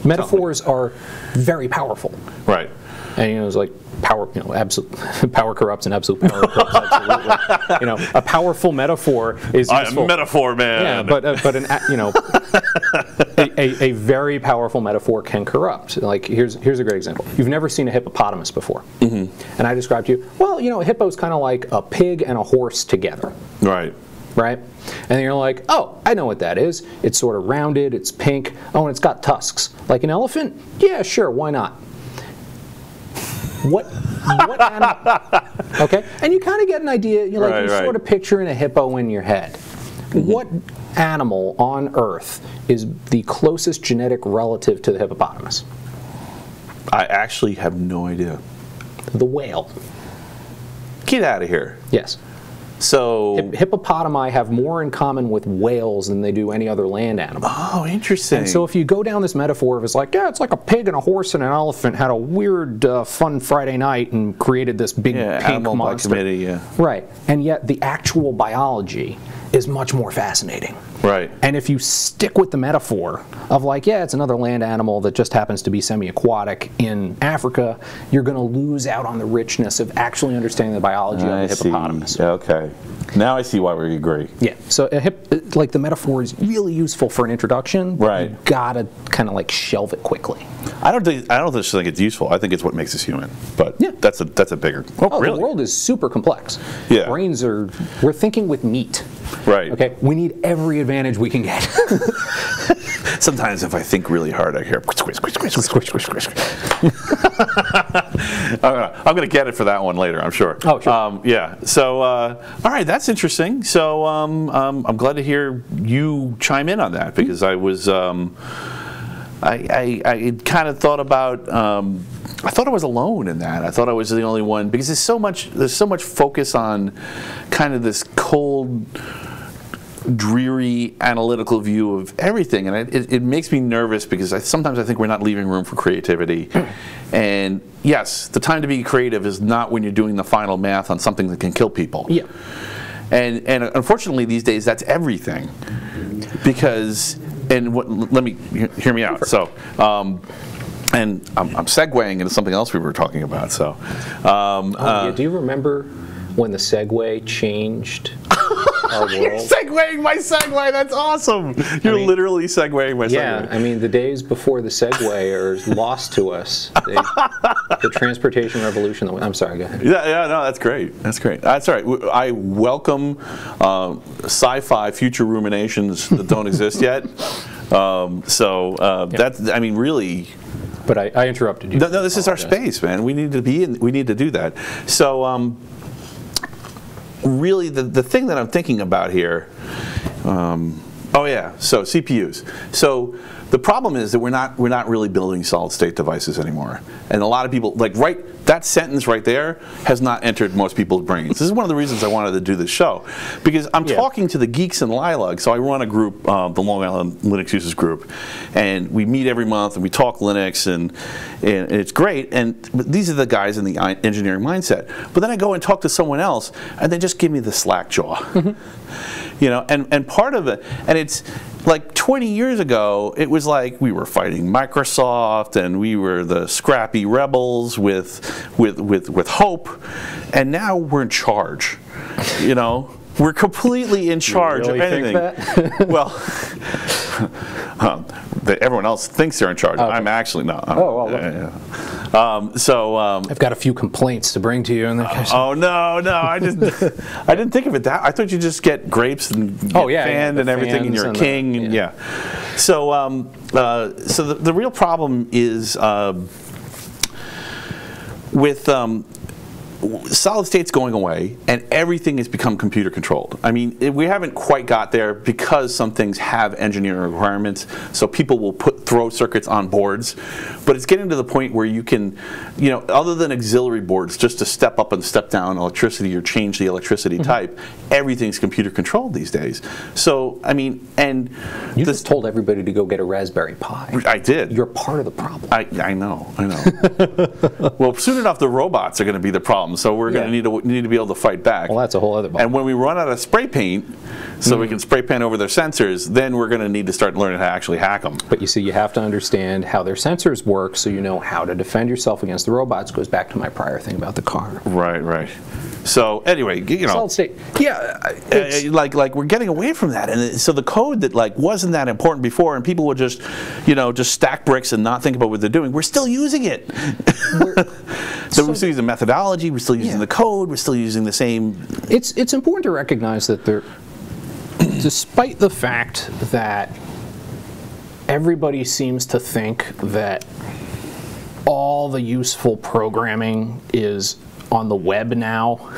metaphors are very powerful. Right. And it's like power, absolute power corrupts and absolute power corrupts absolutely. A powerful metaphor is useful. I'm a metaphor man. Yeah, but a very powerful metaphor can corrupt. Here's a great example. You've never seen a hippopotamus before, and I described to you, a hippo's kind of like a pig and a horse together. Right. Right? And then you're like, oh, I know what that is. It's sort of rounded, it's pink, and it's got tusks. Like an elephant? Yeah, sure, why not? What animal? Okay, and you kind of get an idea. You're sort of picturing a hippo in your head. What animal on Earth is the closest genetic relative to the hippopotamus? I actually have no idea. The whale. Get out of here. Yes. So hippopotami have more in common with whales than they do any other land animal. Oh, interesting. And so if you go down this metaphor of it's like a pig and a horse and an elephant had a weird, fun Friday night and created this big pink monster. Committee, Right. And yet the actual biology is much more fascinating. Right. And if you stick with the metaphor of it's another land animal that just happens to be semi-aquatic in Africa, you're going to lose out on the richness of actually understanding the biology of the hippopotamus. See. Okay. Now I see why we agree. Yeah. So the metaphor is really useful for an introduction, but you gotta kind of shelve it quickly. I don't just think it's useful. I think it's what makes us human. But that's a bigger. Oh, really? The world is super complex. Yeah. We're thinking with meat. Right. Okay. We need every advantage we can get. Sometimes if I think really hard, I hear squish, squish, squish, squish, squish, squish, squish. I'm going to get it for that one later, I'm sure. Oh, sure. Yeah. So, all right, that's interesting. So, I'm glad to hear you chime in on that, because I was, I kind of thought about. I thought I was alone in that. I thought I was the only one, because there's so much focus on kind of this cold, dreary analytical view of everything, and it makes me nervous, because sometimes I think we're not leaving room for creativity. And yes, the time to be creative is not when you're doing the final math on something that can kill people. Yeah. And unfortunately these days that's everything, because let me hear me out. So. And I'm segueing into something else we were talking about. So, yeah. Do you remember when the Segway changed our world? You're segueing my Segway. That's awesome. You're literally segueing my Segway. Yeah, I mean, the days before the Segway are lost to us. The transportation revolution. I'm sorry, go ahead. Yeah, no, that's great. That's great. That's all right. I welcome sci-fi future ruminations that don't exist yet. That's, I mean, really. But I interrupted you. No, this is our space, man. We need to be in. We need to do that. So, really, the thing that I'm thinking about here. Oh yeah. So CPUs. So the problem is that we're not really building solid state devices anymore, and a lot of people that sentence right there has not entered most people's brains. This is one of the reasons I wanted to do this show, because I'm talking to the geeks in Lilac. So I run a group, the Long Island Linux Users Group, and we meet every month and we talk Linux, and it's great. But these are the guys in the engineering mindset. But then I go and talk to someone else, and they just give me the slack jaw. You know, and part of it, and it's like 20 years ago, it was like we were fighting Microsoft, and we were the scrappy rebels with hope, and now we're in charge. You know, we're completely in charge of anything. Think that? Well, everyone else thinks they're in charge. Okay. I'm actually not. I've got a few complaints to bring to you. And oh no, I didn't think of it that. I thought you just get grapes and get fanned and everything, and you're a king. And So, so the real problem is with solid state's going away, and everything has become computer controlled. I mean, we haven't quite got there, because some things have engineering requirements, so people will throw circuits on boards, but it's getting to the point where you can, you know, other than auxiliary boards, just to step up and step down electricity or change the electricity type, everything's computer controlled these days. So, I mean, and you just told everybody to go get a Raspberry Pi. I did. You're part of the problem. I know. Well, soon enough, the robots are going to be the problem. So we're going to need to be able to fight back. Well, that's a whole other ball. And when we run out of spray paint, so we can spray paint over their sensors, then we're going to need to start learning how to actually hack them. But you see, you have to understand how their sensors work, so you know how to defend yourself against the robots. Goes back to my prior thing about the car. Right. So anyway, you know, solid state. Yeah, like we're getting away from that, and so the code that wasn't that important before, and people would just, you know, just stack bricks and not think about what they're doing. We're still using it. So we're still using the methodology. We're still using the code. We're still using the same. It's important to recognize that despite the fact that everybody seems to think that all the useful programming is on the web now.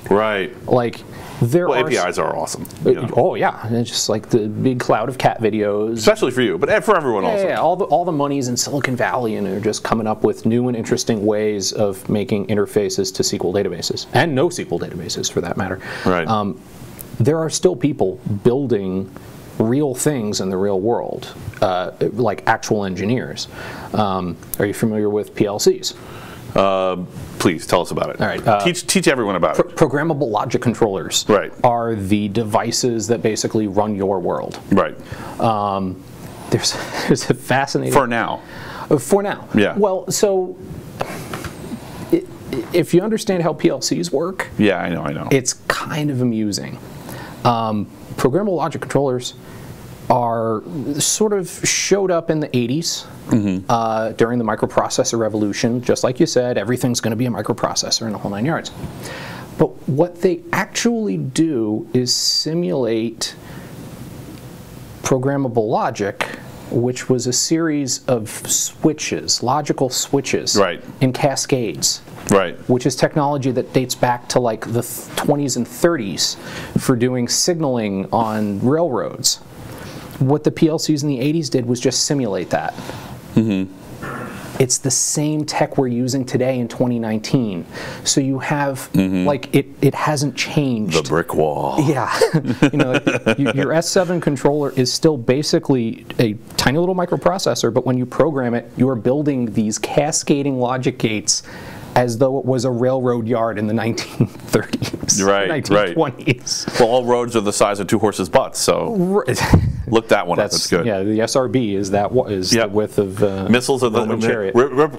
Right. Like, there are APIs are awesome. Oh yeah, and it's just like the big cloud of cat videos. Especially for you, but for everyone also. Yeah, all the money's in Silicon Valley, and they're just coming up with new and interesting ways of making interfaces to SQL databases, and NoSQL databases for that matter. Right. There are still people building real things in the real world, like actual engineers. Are you familiar with PLCs? Please tell us about it. All right. Teach everyone about it. Programmable logic controllers are the devices that basically run your world. Right. There's a fascinating... For now. For now. Yeah. Well, so if you understand how PLCs work... Yeah, I know. It's kind of amusing. Programmable logic controllers are sort of showed up in the 80s during the microprocessor revolution. Just like you said, everything's going to be a microprocessor and the whole 9 yards. But what they actually do is simulate programmable logic which was a series of switches, logical switches, Right. in cascades. Right. Which is technology that dates back to like the 20s and 30s for doing signaling on railroads. What the PLCs in the 80s did was just simulate that. It's the same tech we're using today in 2019. So you have, like, it hasn't changed. The brick wall. Yeah. Your S7 controller is still basically a tiny little microprocessor, but when you program it, you are building these cascading logic gates as though it was a railroad yard in the 1930s, Right, 1920s. Well, all roads are the size of two horses' butts, so look that one up. That's good. Yeah, the SRB is the width of missiles are the Roman chariot.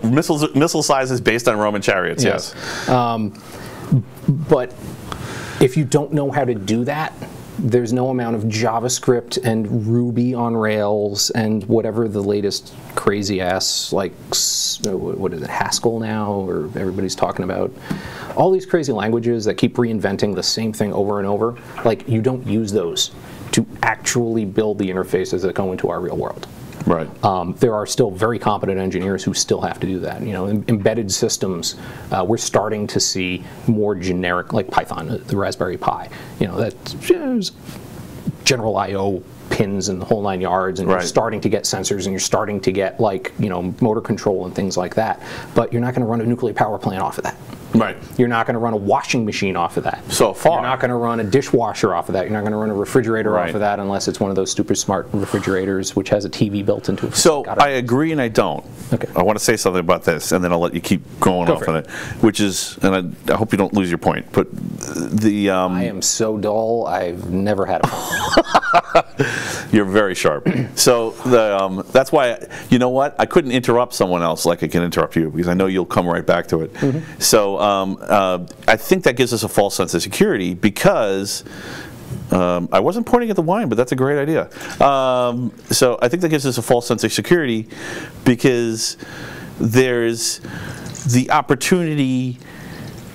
missile sizes based on Roman chariots. Yes. But if you don't know how to do that, there's no amount of JavaScript and Ruby on Rails and whatever the latest crazy ass, like, what is it, Haskell now, or everybody's talking about. All these crazy languages that keep reinventing the same thing over and over, like, you don't use those to actually build the interfaces that go into our real world. Right. There are still very competent engineers who still have to do that. Embedded systems, we're starting to see more generic, like Python, the Raspberry Pi. That's general I/O pins and the whole 9 yards, and you're starting to get sensors, and you're starting to get, like, motor control and things like that. But you're not going to run a nuclear power plant off of that. Right. You're not going to run a washing machine off of that. So far. You're not going to run a dishwasher off of that. You're not going to run a refrigerator off of that unless it's one of those super smart refrigerators which has a TV built into it. So I agree and I don't. Okay. I want to say something about this, and then I'll let you keep going off on it. Which is, and I hope you don't lose your point, but the... I am so dull, I've never had a problem. You're very sharp. So that's why, you know what? I couldn't interrupt someone else like I can interrupt you, because I know you'll come right back to it. So I think that gives us a false sense of security, because I wasn't pointing at the wine, but that's a great idea. So I think that gives us a false sense of security, because there's the opportunity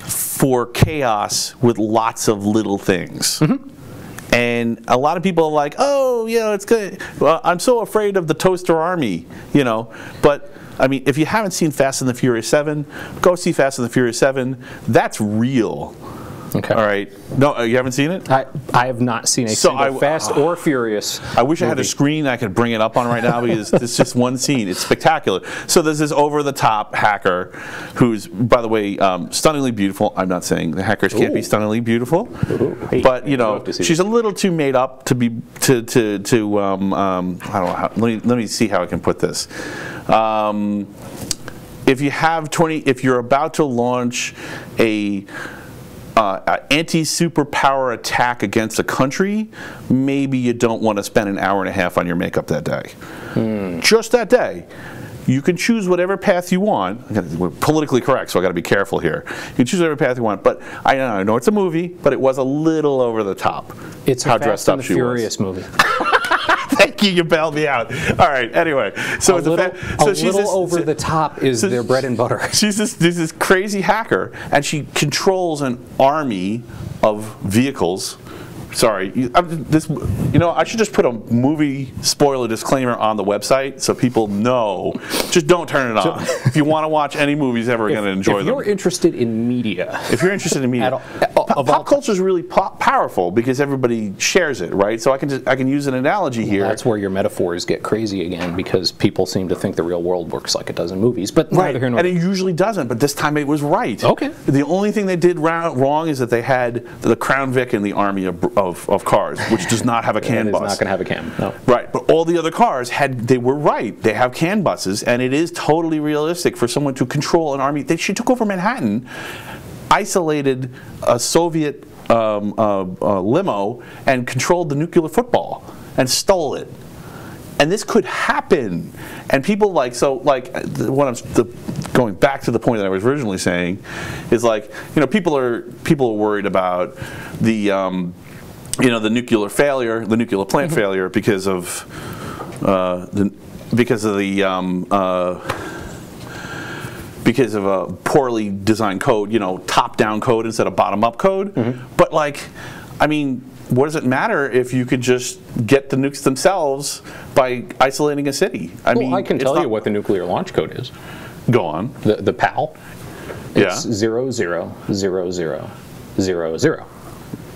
for chaos with lots of little things. And a lot of people are like, oh, it's good. Well, I'm so afraid of the toaster army, But, I mean, if you haven't seen Fast and the Furious 7, go see Fast and the Furious 7. That's real. Okay. All right. No, you haven't seen it? I have not seen a single Fast or Furious I wish movie. I had a screen I could bring it up on right now, because it's just one scene. It's spectacular. So there's this over-the-top hacker who's, by the way, stunningly beautiful. I'm not saying the hackers can't be stunningly beautiful, but she's a little too made up to be I don't know how. Let me see how I can put this. If you're about to launch a anti-superpower attack against a country, maybe you don't want to spend an hour and a half on your makeup that day. Just that day. You can choose whatever path you want. We're politically correct, so I got to be careful here. You can choose whatever path you want, but I know it's a movie, but it was a little over the top. It's how a dressed Fast up and the she Furious was. movie. Thank you, you bailed me out. All right, anyway. So a little over the top is their bread and butter. She's this crazy hacker, and she controls an army of vehicles. Sorry, I should just put a movie spoiler disclaimer on the website so people know. Just don't turn it on. If you want to watch any movies ever again and enjoy them. If you're interested in media. If you're interested in media. Pop culture is really powerful because everybody shares it, right? So I can use an analogy here. That's where your metaphors get crazy again, because people seem to think the real world works like it does in movies. But neither here nor there. And it usually doesn't, but this time it was right. Okay. The only thing they did wrong is that they had the Crown Vic in the army of cars, which does not have a CAN bus. It's not going to have a CAN, no. Right, but all the other cars they were right. They have CAN buses, and it is totally realistic for someone to control an army. She took over Manhattan, isolated a Soviet limo, and controlled the nuclear football, and stole it. And this could happen. And people going back to the point that I was originally saying, is people are worried about the the nuclear failure, the nuclear plant failure, because of a poorly designed code, top-down code instead of bottom-up code. But what does it matter if you could just get the nukes themselves by isolating a city? I mean, I can tell you what the nuclear launch code is. Go on. The PAL. It's 000000.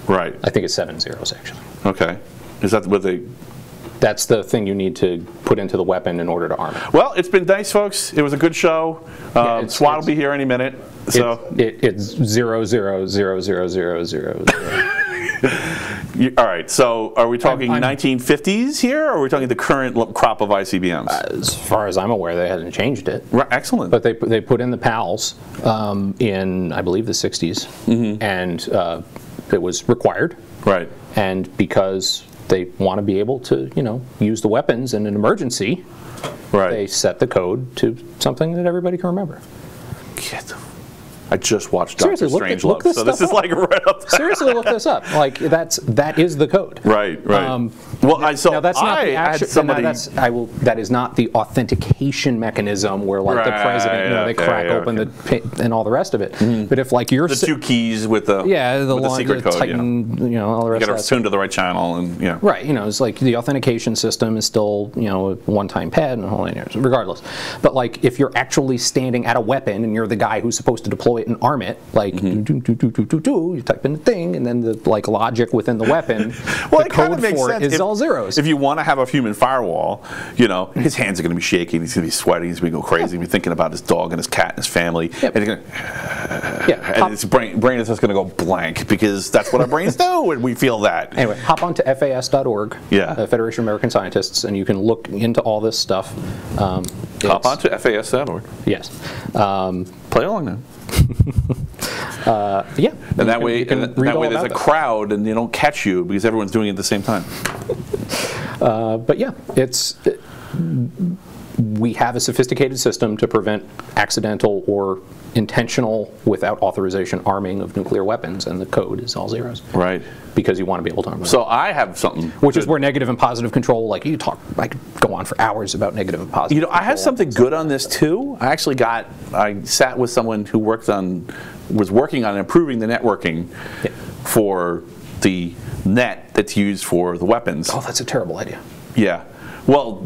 Right. I think it's 7 zeros actually. Okay. Is that what they? That's the thing you need to put into the weapon in order to arm it. Well, it's been nice, folks. It was a good show. SWAT will be here any minute. So it's 000000. All right. So are we talking 1950s here, or are we talking the current crop of ICBMs? As far as I'm aware, they hadn't changed it. Right, excellent. But they put in the PALs in, I believe, the 60s, and it was required. Right. And because they want to be able to, use the weapons in an emergency, they set the code to something that everybody can remember. I just watched Doctor Strangelove, so this is like right up there. Seriously, look this up. Like that is the code. Right. Well, now that's not the actual. That is not the authentication mechanism where like the president, they crack open the pin and all the rest of it. But if like you're the two keys with the secret code, Titan, all the rest. You got to tune to the right channel and Right. It's like the authentication system is still a one-time pad and the whole thing. Regardless, but like if you're actually standing at a weapon and you're the guy who's supposed to deploy it and arm it, like you type in the thing, and then the like logic within the weapon, the code for it is all zeros. If you want to have a human firewall, his hands are going to be shaking, he's going to be sweating, he's going to go crazy, he's going to be thinking about his dog and his cat and his family, and he's going to, and his brain is just going to go blank because that's what our brains do, and we feel that. Anyway, hop onto FAS.org, Federation of American Scientists, and you can look into all this stuff. Hop onto FAS.org. Yes. Play along now. And that way there's a crowd and they don't catch you because everyone's doing it at the same time. But yeah, we have a sophisticated system to prevent accidental or intentional, without authorization, arming of nuclear weapons, and the code is all zeros. Right. Because you want to be able to arm them. So I have something. Which is where negative and positive control, like I could go on for hours about negative and positive control. I have something good on this too. I sat with someone who was working on improving the networking for the net that's used for the weapons. Oh, that's a terrible idea. Yeah. Well,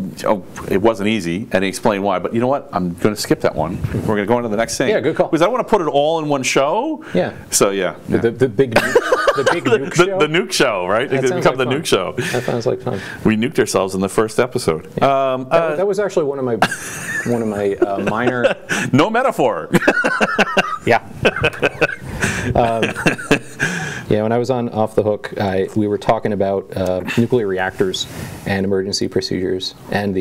it wasn't easy, and he explained why. But you know what? I'm going to skip that one. We're going to go into the next thing. Yeah, good call. Because I want to put it all in one show. Yeah. So yeah. The big nuke show. The nuke show, right? It become the nuke show. That sounds like fun. We nuked ourselves in the first episode. Yeah. That was actually one of my minor. No metaphor. Yeah. Yeah, when I was on Off the Hook, we were talking about nuclear reactors and emergency procedures, and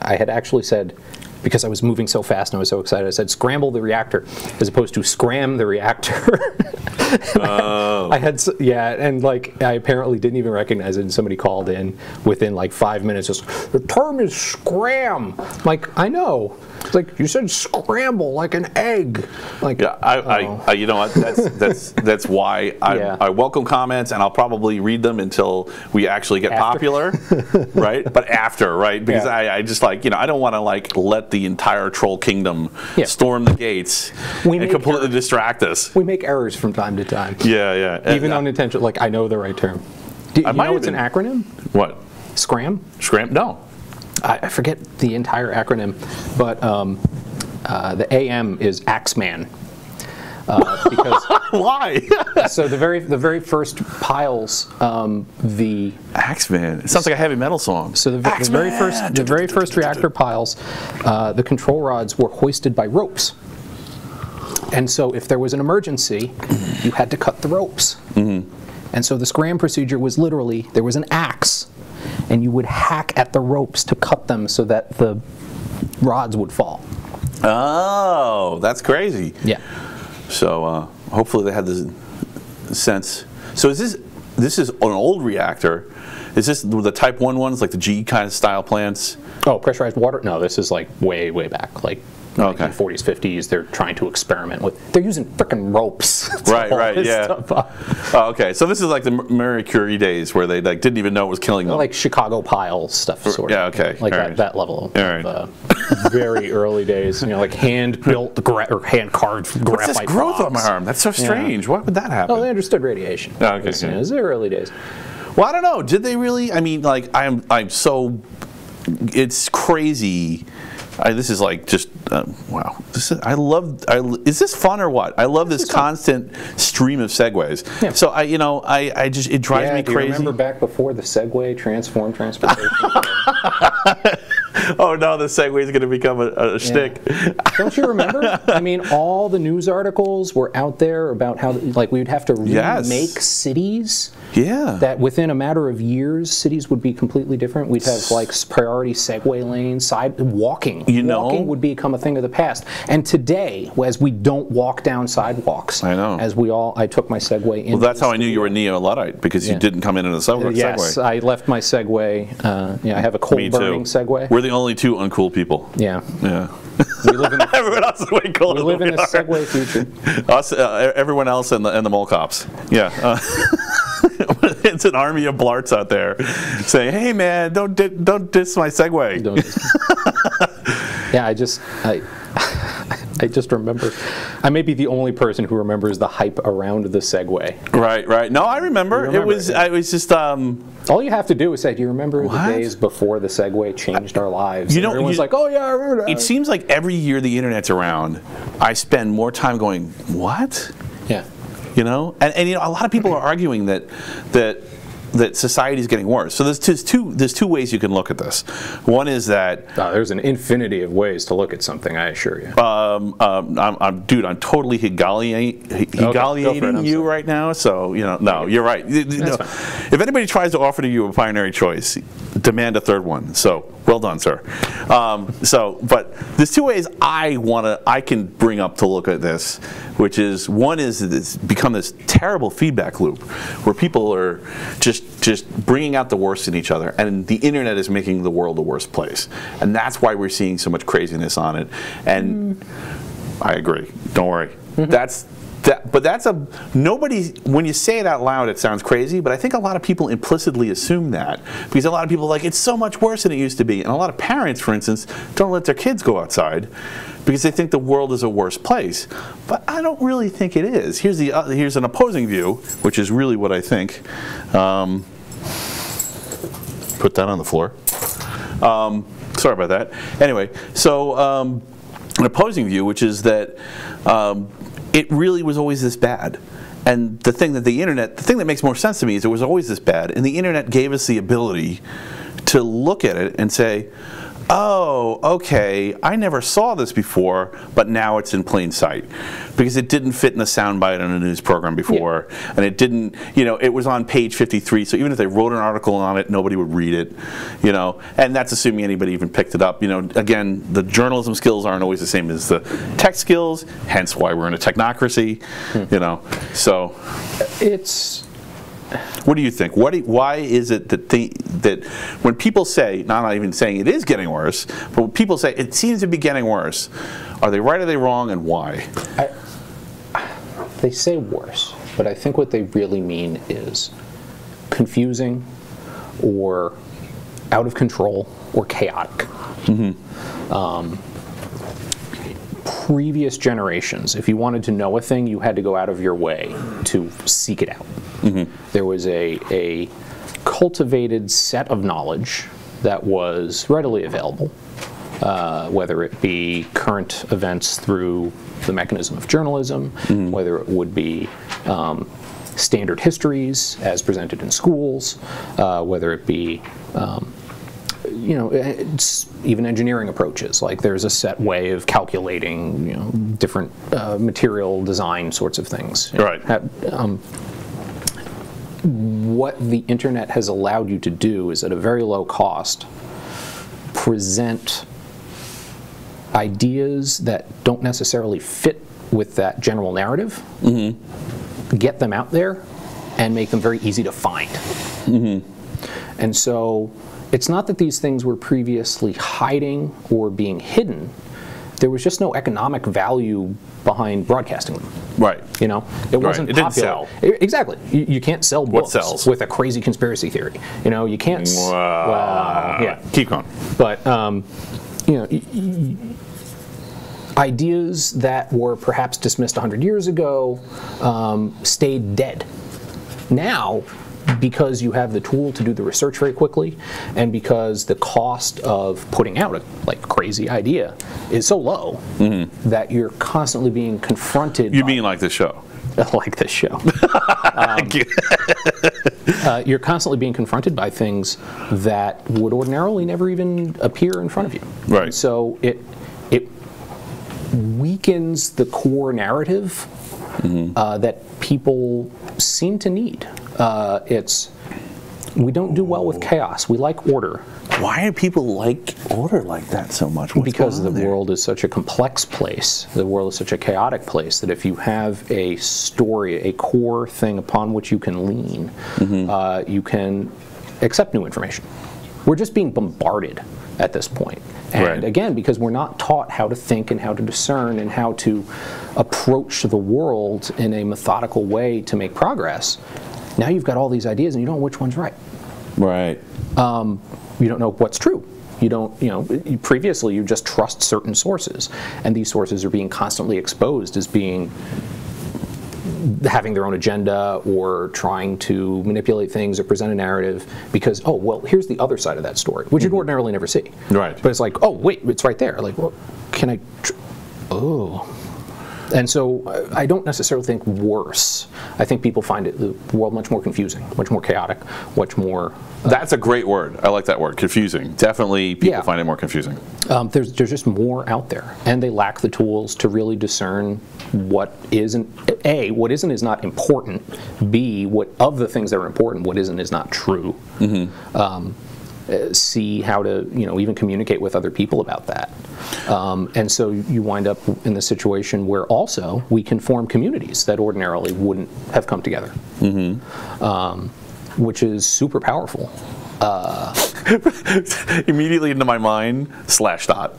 I had actually said, because I was moving so fast and I was so excited, I said scramble the reactor as opposed to scram the reactor. I apparently didn't even recognize it, and somebody called in within like 5 minutes. Just, the term is scram. I'm like, I know. It's like, you said scramble like an egg. Like, yeah, you know what? That's why I welcome comments, and I'll probably read them until we actually get popular, right? But after, right? Because I just I don't want to let the entire troll kingdom storm the gates and completely distract us. We make errors from time to time. Yeah. Even unintentional. Like, I know the right term. Do you know it's an acronym? What? Scram? Scram? No. I forget the entire acronym, but the AM is Axeman. Because why? So the very first piles, the Axeman. It sounds like a heavy metal song. So the very first reactor piles, the control rods were hoisted by ropes. And so if there was an emergency, you had to cut the ropes. And so the scram procedure was literally, there was an axe, and you would hack at the ropes to cut them so that the rods would fall. Oh, that's crazy. Yeah. So hopefully they had the sense. So this is an old reactor. Is this the Type 1 ones, like the GE kind of style plants? Oh, pressurized water? No, this is like way back, like 1940s, 50s. They're trying to experiment with. They're using frickin' ropes. Right, yeah. Oh, okay, so this is like the Marie Curie days where they didn't even know it was killing them. Like Chicago pile stuff, sort of. Yeah, okay. Like that level of very early days. Like hand-built or hand-carved graphite. What's this growth on my arm? That's so strange. Why would that happen? Oh, they understood radiation. Oh, okay. It was the early days. Well, I don't know. Did they really? I mean, like, I'm so. It's crazy. This is like just wow. Is this fun or what? I love this constant stream of segues. Yeah. So I just it drives me crazy. Do you remember back before the Segway transformed transportation? Oh no, the Segway is going to become a shtick. Don't you remember? I mean, all the news articles were out there about how like we would have to remake cities. Yeah. That within a matter of years, cities would be completely different. We'd have like priority Segway lanes, walking. Walking would become a thing of the past. And today, as we don't walk down sidewalks, I know. I took my Segway in. Well, that's how I knew you were Neo-Luddite, because you didn't come in a Segway. Yes, I left my Segway. I have a coal-burning Segway. We're the only two uncool people. Yeah. Yeah. We live in everyone else is way cooler. We live in a Segway future. Us, everyone else, and the mole cops. Yeah. It's an army of blarts out there saying, "Hey, man, don't diss my Segway." Yeah, I just remember. I may be the only person who remembers the hype around the Segway. Right. No, I remember. I was just. All you have to do is say, "Do you remember the days before the Segway changed our lives?" Everyone's like, "Oh yeah, I remember that." It seems like every year the internet's around, I spend more time going, "What?" Yeah. And a lot of people are arguing that society is getting worse. So there's two ways you can look at this. One is that there's an infinity of ways to look at something, I assure you. I'm totally Hegeliating you right now. So no, you're right. If anybody tries to offer to you a binary choice, demand a third one. So well done, sir. But there's two ways I can bring up to look at this, which is one is it's become this terrible feedback loop where people are just bringing out the worst in each other, and the internet is making the world a worse place, and that's why we're seeing so much craziness on it. And I agree. Don't worry. But that's when you say it out loud, it sounds crazy, but I think a lot of people implicitly assume that, because a lot of people are like, it's so much worse than it used to be. And a lot of parents, for instance, don't let their kids go outside because they think the world is a worse place. But I don't really think it is. Here's an opposing view, which is really what I think. Put that on the floor. Sorry about that. Anyway, so an opposing view, which is that it really was always this bad. And the thing that makes more sense to me is it was always this bad, and the internet gave us the ability to look at it and say, oh, okay, I never saw this before, but now it's in plain sight. Because it didn't fit in a soundbite on a news program before, and it didn't, it was on page 53, so even if they wrote an article on it, nobody would read it, and that's assuming anybody even picked it up. Again, the journalism skills aren't always the same as the tech skills, hence why we're in a technocracy, so. It's... What do you think? Why is it that when people say, not even saying it is getting worse, but when people say it seems to be getting worse, are they right or are they wrong, and why? They say worse, but I think what they really mean is confusing or out of control or chaotic. Previous generations, if you wanted to know a thing, you had to go out of your way to seek it out. There was a cultivated set of knowledge that was readily available, whether it be current events through the mechanism of journalism, whether it would be standard histories as presented in schools, whether it be it's even engineering approaches. Like there's a set way of calculating, different material design sorts of things. Right. What the internet has allowed you to do is, at a very low cost, present ideas that don't necessarily fit with that general narrative, get them out there, and make them very easy to find. And so it's not that these things were previously hiding or being hidden. There was just no economic value behind broadcasting them. Right. It wasn't It popular. didn't sell. Exactly. You can't sell books with a crazy conspiracy theory. You can't. Wow. Yeah. Keep going. But ideas that were perhaps dismissed 100 years ago stayed dead. Now, because you have the tool to do the research very quickly, and because the cost of putting out a crazy idea is so low that you're constantly being confronted. You mean like this show? Like this show. You're constantly being confronted by things that would ordinarily never even appear in front of you. Right. So it weakens the core narrative that people seem to need. We don't do well with chaos. We like order. Why do people like order like that so much? Because the world is such a complex place. The world is such a chaotic place that if you have a story, a core thing upon which you can lean, you can accept new information. We're just being bombarded at this point. And again, because we're not taught how to think and how to discern and how to approach the world in a methodical way to make progress, now you've got all these ideas and you don't know which one's right. Right. You don't know what's true. You don't, previously you just trust certain sources, and these sources are being constantly exposed as having their own agenda or trying to manipulate things or present a narrative because, oh, well, here's the other side of that story, which you'd ordinarily never see. Right. But it's like, oh, wait, it's right there. Like, well, can I, oh. And so I don't necessarily think worse. I think people find the world much more confusing, much more chaotic, much more... That's a great word. I like that word, confusing. Definitely people find it more confusing. There's just more out there, and they lack the tools to really discern what isn't, A, what isn't is not important, B, what of the things that are important, what isn't is not true. See how to, even communicate with other people about that. And so you wind up in the situation where also we can form communities that ordinarily wouldn't have come together, which is super powerful. Immediately into my mind, Slashdot.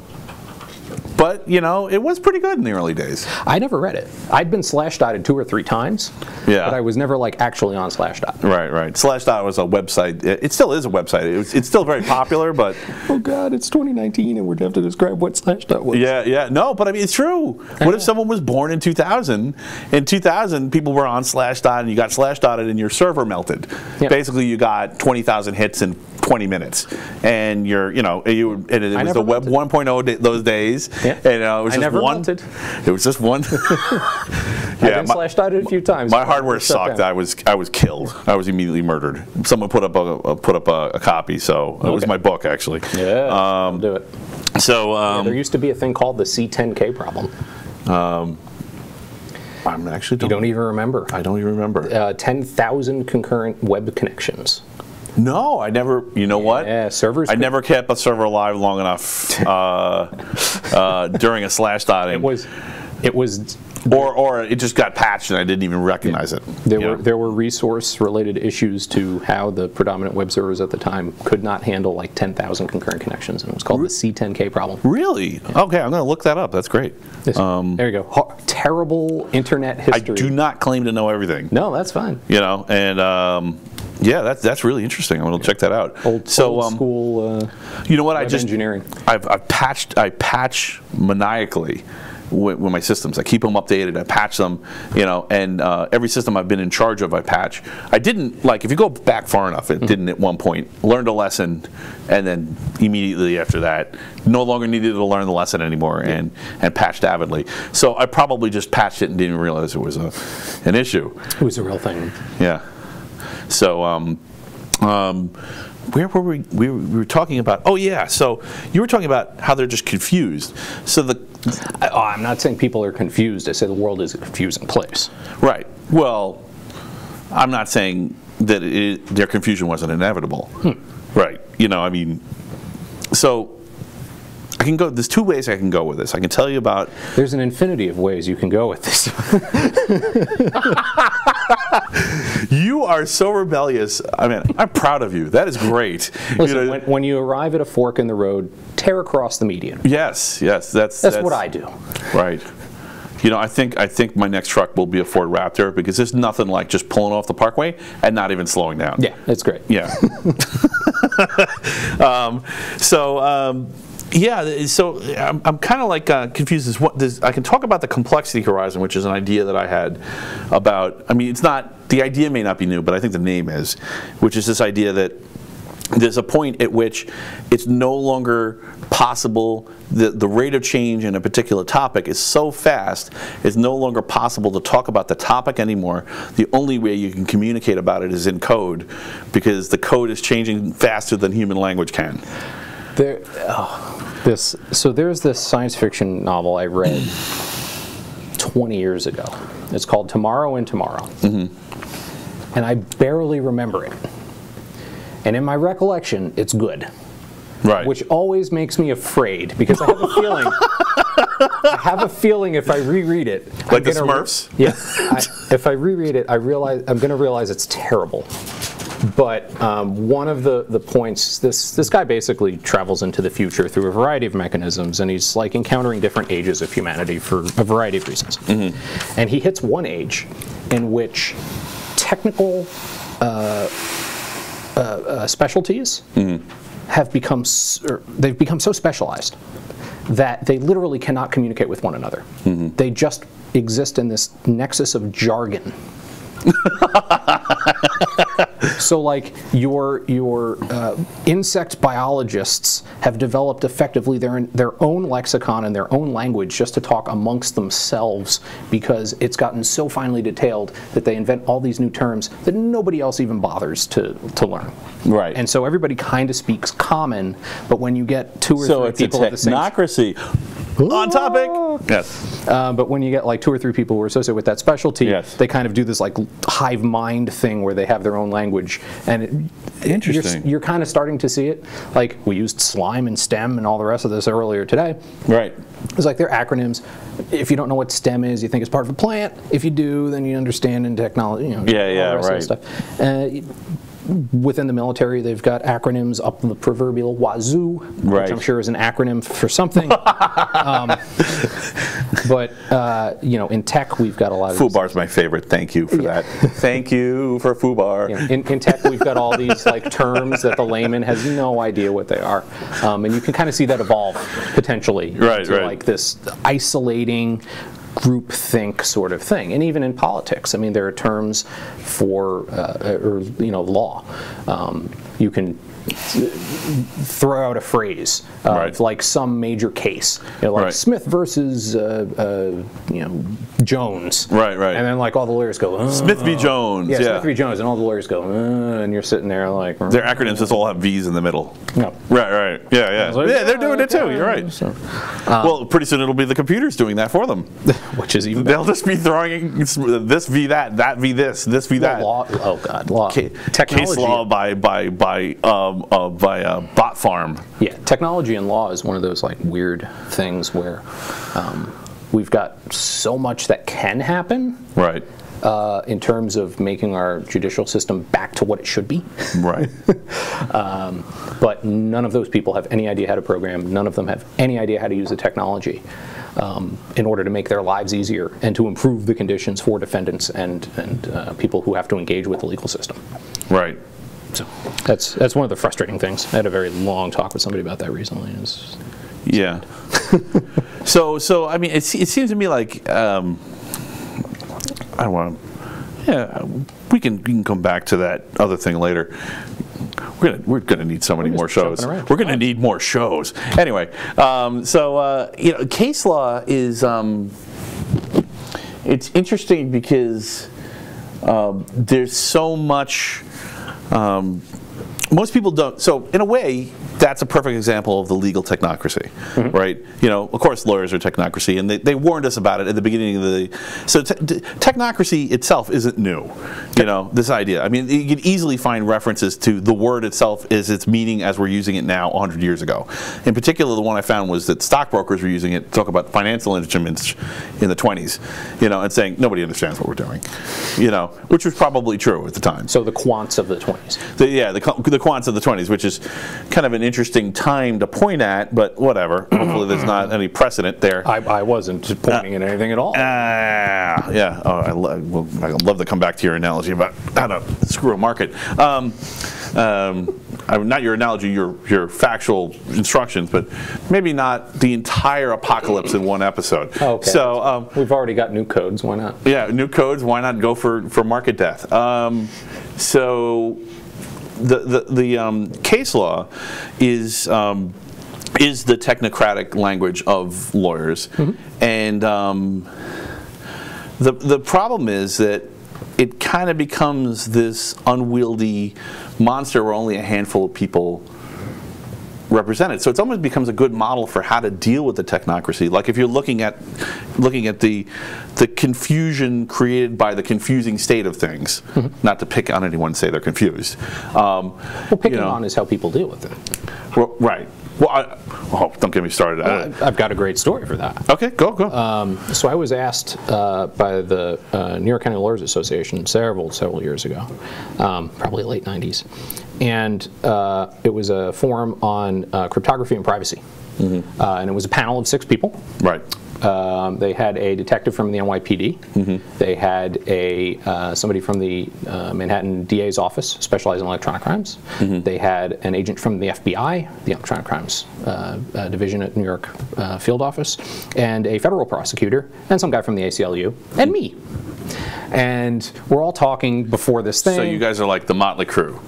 But, it was pretty good in the early days. I never read it. I'd been Slashdotted 2 or 3 times, but I was never actually on Slashdot. Right. Slashdot was a website. It still is a website. It's still very popular, but... Oh, God, it's 2019, and we're going to have to describe what Slashdot was. Yeah. No, but I mean, it's true. What if someone was born in 2000? In 2000, people were on Slashdot, and you got Slashdotted, and your server melted. Yep. Basically, you got 20,000 hits in 20 minutes, and it was the Web 1.0 those days, and it was just one. Melted. It was just one. I've been Slashdotted a few times. My hardware sucked. I was killed. I was immediately murdered. Someone put up a copy, so it was my book actually. Yeah, I'll do it. So there used to be a thing called the C10K problem. I'm actually you don't even remember. I don't even remember. 10,000 concurrent web connections. No, I never. You know what? Yeah, servers. I never kept a server alive long enough during a Slashdotting. It was. Or it just got patched and I didn't even recognize it. There were resource-related issues to how the predominant web servers at the time could not handle 10,000 concurrent connections, and it was called the C10K problem. Really? Okay, I'm going to look that up. That's great. There you go. Terrible internet history. I do not claim to know everything. No, that's fine. And yeah, that's really interesting. I'm going to check that out. Old school. You know what? Engineering. I patch maniacally with my systems. I keep them updated. I patch them. And every system I've been in charge of, I patch. I didn't if you go back far enough, it didn't at one point. Learned a lesson, and then immediately after that, no longer needed to learn the lesson anymore, and patched avidly. So I probably just patched it and didn't realize it was an issue. It was a real thing. Yeah. So, where were we? We were talking about. Oh yeah. So you were talking about how they're just confused. So I'm not saying people are confused. I say the world is a confusing place. Right. Well, I'm not saying that their confusion wasn't inevitable. Right. I mean, so. I can go. There's 2 ways I can go with this. I can tell you about. There's an infinity of ways you can go with this. You are so rebellious. I mean, I'm proud of you. That is great. Listen, when you arrive at a fork in the road, tear across the median. Yes. That's what I do. Right. I think my next truck will be a Ford Raptor because there's nothing like just pulling off the parkway and not even slowing down. Yeah, that's great. Yeah. Yeah, so I'm kind of like confused as what this. I can talk about the complexity horizon, which is an idea that I had about. I mean, it's not the idea may not be new, but I think the name is, which is this idea that there's a point at which it's no longer possible. The rate of change in a particular topic is so fast, it's no longer possible to talk about the topic anymore. The only way you can communicate about it is in code, because the code is changing faster than human language can. So there's this science fiction novel I read 20 years ago. It's called Tomorrow and Tomorrow. Mm-hmm. And I barely remember it. And in my recollection, it's good. Right. Which always makes me afraid, because I have a feeling if I reread it, like the Smurfs. If I reread it, I'm going to realize it's terrible. But one of the points, this guy basically travels into the future through a variety of mechanisms, and he's like encountering different ages of humanity for a variety of reasons. Mm-hmm. And he hits one age in which technical specialties have become they've become so specialized that they literally cannot communicate with one another. Mm-hmm. They just exist in this nexus of jargon. So like your insect biologists have developed effectively their own lexicon and their own language just to talk amongst themselves, because it's gotten so finely detailed that they invent all these new terms that nobody else even bothers to learn. Right. And so everybody kind of speaks common, but when you get two or three people at the same technocracy. On topic. Yes. But when you get like 2 or 3 people who are associated with that specialty, yes, they kind of do this like hive mind thing where they have their own language, and interesting. You're kind of starting to see it. Like we used slime and STEM and all the rest of this earlier today. Right. It's like they're acronyms. If you don't know what STEM is, you think it's part of a plant. If you do, then you understand in technology. You know, all the rest of the stuff. Within the military, they've got acronyms up the proverbial wazoo, right, which I'm sure is an acronym for something. But you know, in tech, we've got a lot of FUBAR's my favorite. Thank you for that. Thank you for FUBAR. Yeah. In tech, we've got all these like terms that the layman has no idea what they are, and you can kind of see that evolve potentially into like this isolating groupthink sort of thing. And even in politics, I mean, there are terms for law. You can throw out a phrase of like some major case, like Smith versus Jones, and then like all the lawyers go Smith v. Jones, Smith v. Jones, and all the lawyers go and you're sitting there like their acronyms just all have V's in the middle. No. Like, they're doing it too. You're right. So, well, pretty soon it'll be the computers doing that for them, which is even better. They'll just be throwing this v that, that v this v that. Law, oh God, law. Technology. Case law by bot farm. Yeah, technology and law is one of those like weird things where we've got so much that can happen. Right. In terms of making our judicial system back to what it should be. Right. But none of those people have any idea how to program. None of them have any idea how to use the technology in order to make their lives easier and to improve the conditions for defendants and people who have to engage with the legal system. Right. So that's one of the frustrating things. I had a very long talk with somebody about that recently. Yeah. So I mean, it seems to me like I don't want to. Yeah, we can come back to that other thing later. We're gonna need so many more shows. We're gonna need more shows. Anyway, case law is it's interesting because there's so much. Most people don't. So in a way, that's a perfect example of the legal technocracy, right? You know, of course, lawyers are technocracy, and they warned us about it at the beginning of the. So technocracy itself isn't new, you know. This idea. I mean, you can easily find references to the word itself is its meaning as we're using it now 100 years ago. In particular, the one I found was that stockbrokers were using it to talk about financial instruments in the 20s, you know, and saying nobody understands what we're doing, you know, which was probably true at the time. So the quants of the 20s. The quants of the 20s, which is kind of an interesting time to point at, but whatever. Hopefully there's not any precedent there. I wasn't pointing at anything at all. Yeah. Oh, I'd love to come back to your analogy about how to screw a market. not your analogy, your factual instructions, but maybe not the entire apocalypse in one episode. Okay. So we've already got new codes. Why not? Yeah, new codes. Why not go for market death? So the case law is the technocratic language of lawyers, and the problem is that it kind of becomes this unwieldy monster where only a handful of people represent it. So it almost becomes a good model for how to deal with the technocracy. Like if you're looking at the confusion created by the confusing state of things, not to pick on anyone and say they're confused. Well, picking on is how people deal with it. Well, right. Well, don't get me started. I've got a great story for that. Okay, go. So I was asked by the New York County Lawyers Association several years ago, probably late 90s, and it was a forum on cryptography and privacy, and it was a panel of 6 people. Right. They had a detective from the NYPD. They had somebody from the Manhattan DA's office specializing in electronic crimes. They had an agent from the FBI, the Electronic Crimes Division at New York field office, and a federal prosecutor, and some guy from the ACLU, and me. And we're all talking before this thing. So you guys are like the Motley Crew.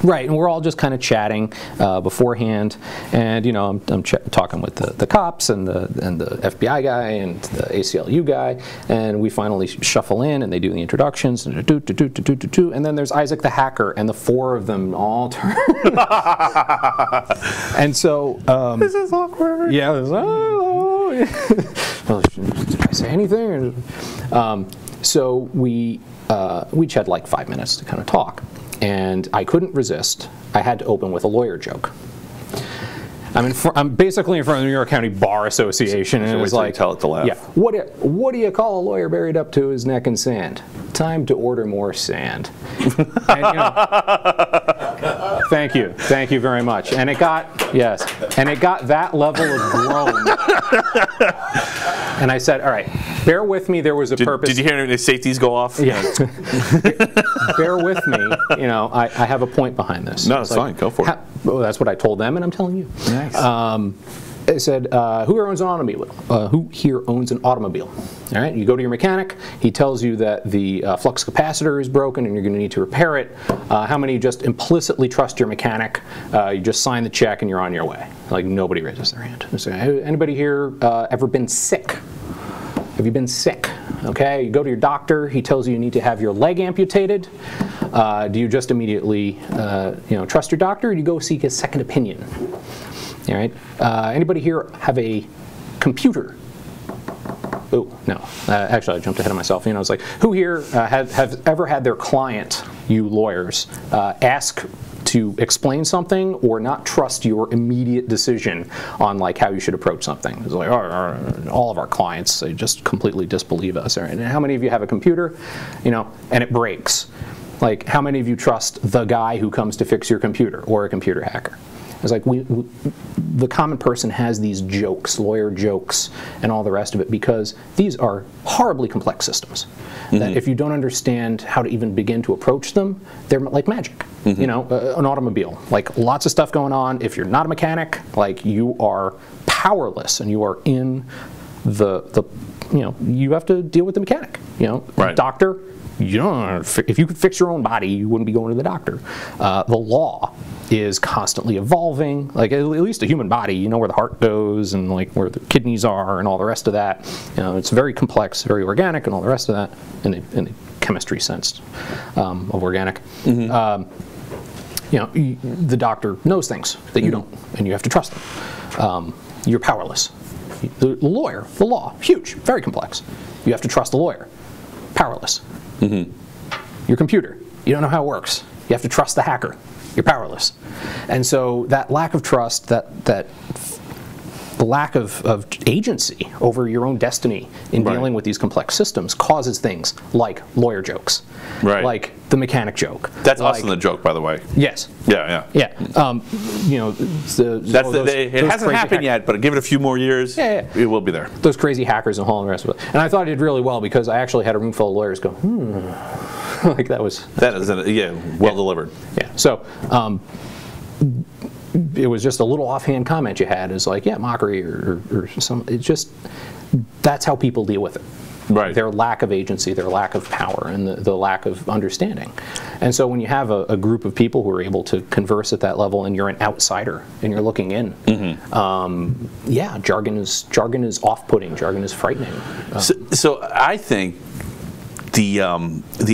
Right, and we're all just kind of chatting beforehand, and I'm talking with the cops and the FBI guy and the ACLU guy, and we finally shuffle in, and they do the introductions, and and then there's Isaac the hacker, and the 4 of them all turn. And so this is awkward. Yeah. Well, did I say anything? So we each had like 5 minutes to kind of talk. And I couldn't resist. I had to open with a lawyer joke. I'm basically in front of the New York County Bar Association, and it was like, tell it to laugh. Yeah. What do you call a lawyer buried up to his neck in sand? Time to order more sand. And, thank you very much. And it got that level of groan. And I said, all right, bear with me. There was a purpose. Did you hear the safeties go off? Yeah. Bear with me. I have a point behind this. No, it's fine. Go for it. Well, that's what I told them, and I'm telling you. Nice. I said, who here owns an automobile? Who here owns an automobile? All right, you go to your mechanic. He tells you that the flux capacitor is broken and you're going to need to repair it. How many just implicitly trust your mechanic? You just sign the check and you're on your way. Like nobody raises their hand. So, anybody here ever been sick? Have you been sick? Okay, you go to your doctor. He tells you need to have your leg amputated. Do you just immediately, trust your doctor, or do you go seek a second opinion? All right. Anybody here have a computer? Oh no. Actually, I jumped ahead of myself. It's like, who here have ever had their client, you lawyers, ask to explain something or not trust your immediate decision on like how you should approach something? It's like, all of our clients, they just completely disbelieve us. And how many of you have a computer, and it breaks? Like, how many of you trust the guy who comes to fix your computer or a computer hacker? It's like the common person has these jokes, lawyer jokes, and all the rest of it, because these are horribly complex systems. That if you don't understand how to even begin to approach them, they're like magic. An automobile, like lots of stuff going on. If you're not a mechanic, like you are powerless, and you are in you have to deal with the mechanic. Right. Doctor. If you could fix your own body, you wouldn't be going to the doctor. The law is constantly evolving. Like at least a human body, you know where the heart goes and like where the kidneys are and all the rest of that. It's very complex, very organic, and all the rest of that in the chemistry sense of organic. The doctor knows things that you don't, and you have to trust them. You're powerless. The lawyer, the law, huge, very complex. You have to trust the lawyer. Powerless. Your computer, you don't know how it works. You have to trust the hacker. You're powerless. And so that lack of trust, the lack of agency over your own destiny in dealing with these complex systems causes things like lawyer jokes, like the mechanic joke. That's us in the joke, by the way. Yes. Yeah. It hasn't happened yet, but give it a few more years. It will be there. Those crazy hackers and all the rest of it. And I thought I did really well because I actually had a room full of lawyers go, Like that is well delivered. Yeah. So it was just a little offhand comment you had, is like, yeah, mockery or some. It's just, that's how people deal with it. Right. Their lack of agency, their lack of power, and the lack of understanding. And so when you have a group of people who are able to converse at that level, and you're an outsider and you're looking in, yeah, jargon is off-putting. Jargon is frightening. So I think the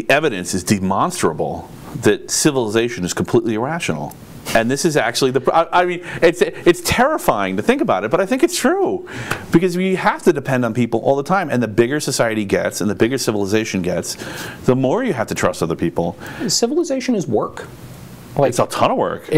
evidence is demonstrable that civilization is completely irrational. And this is actually I mean, it's terrifying to think about it, but I think it's true. Because we have to depend on people all the time. And the bigger society gets and the bigger civilization gets, the more you have to trust other people. Civilization is work. Like, it's a ton of work.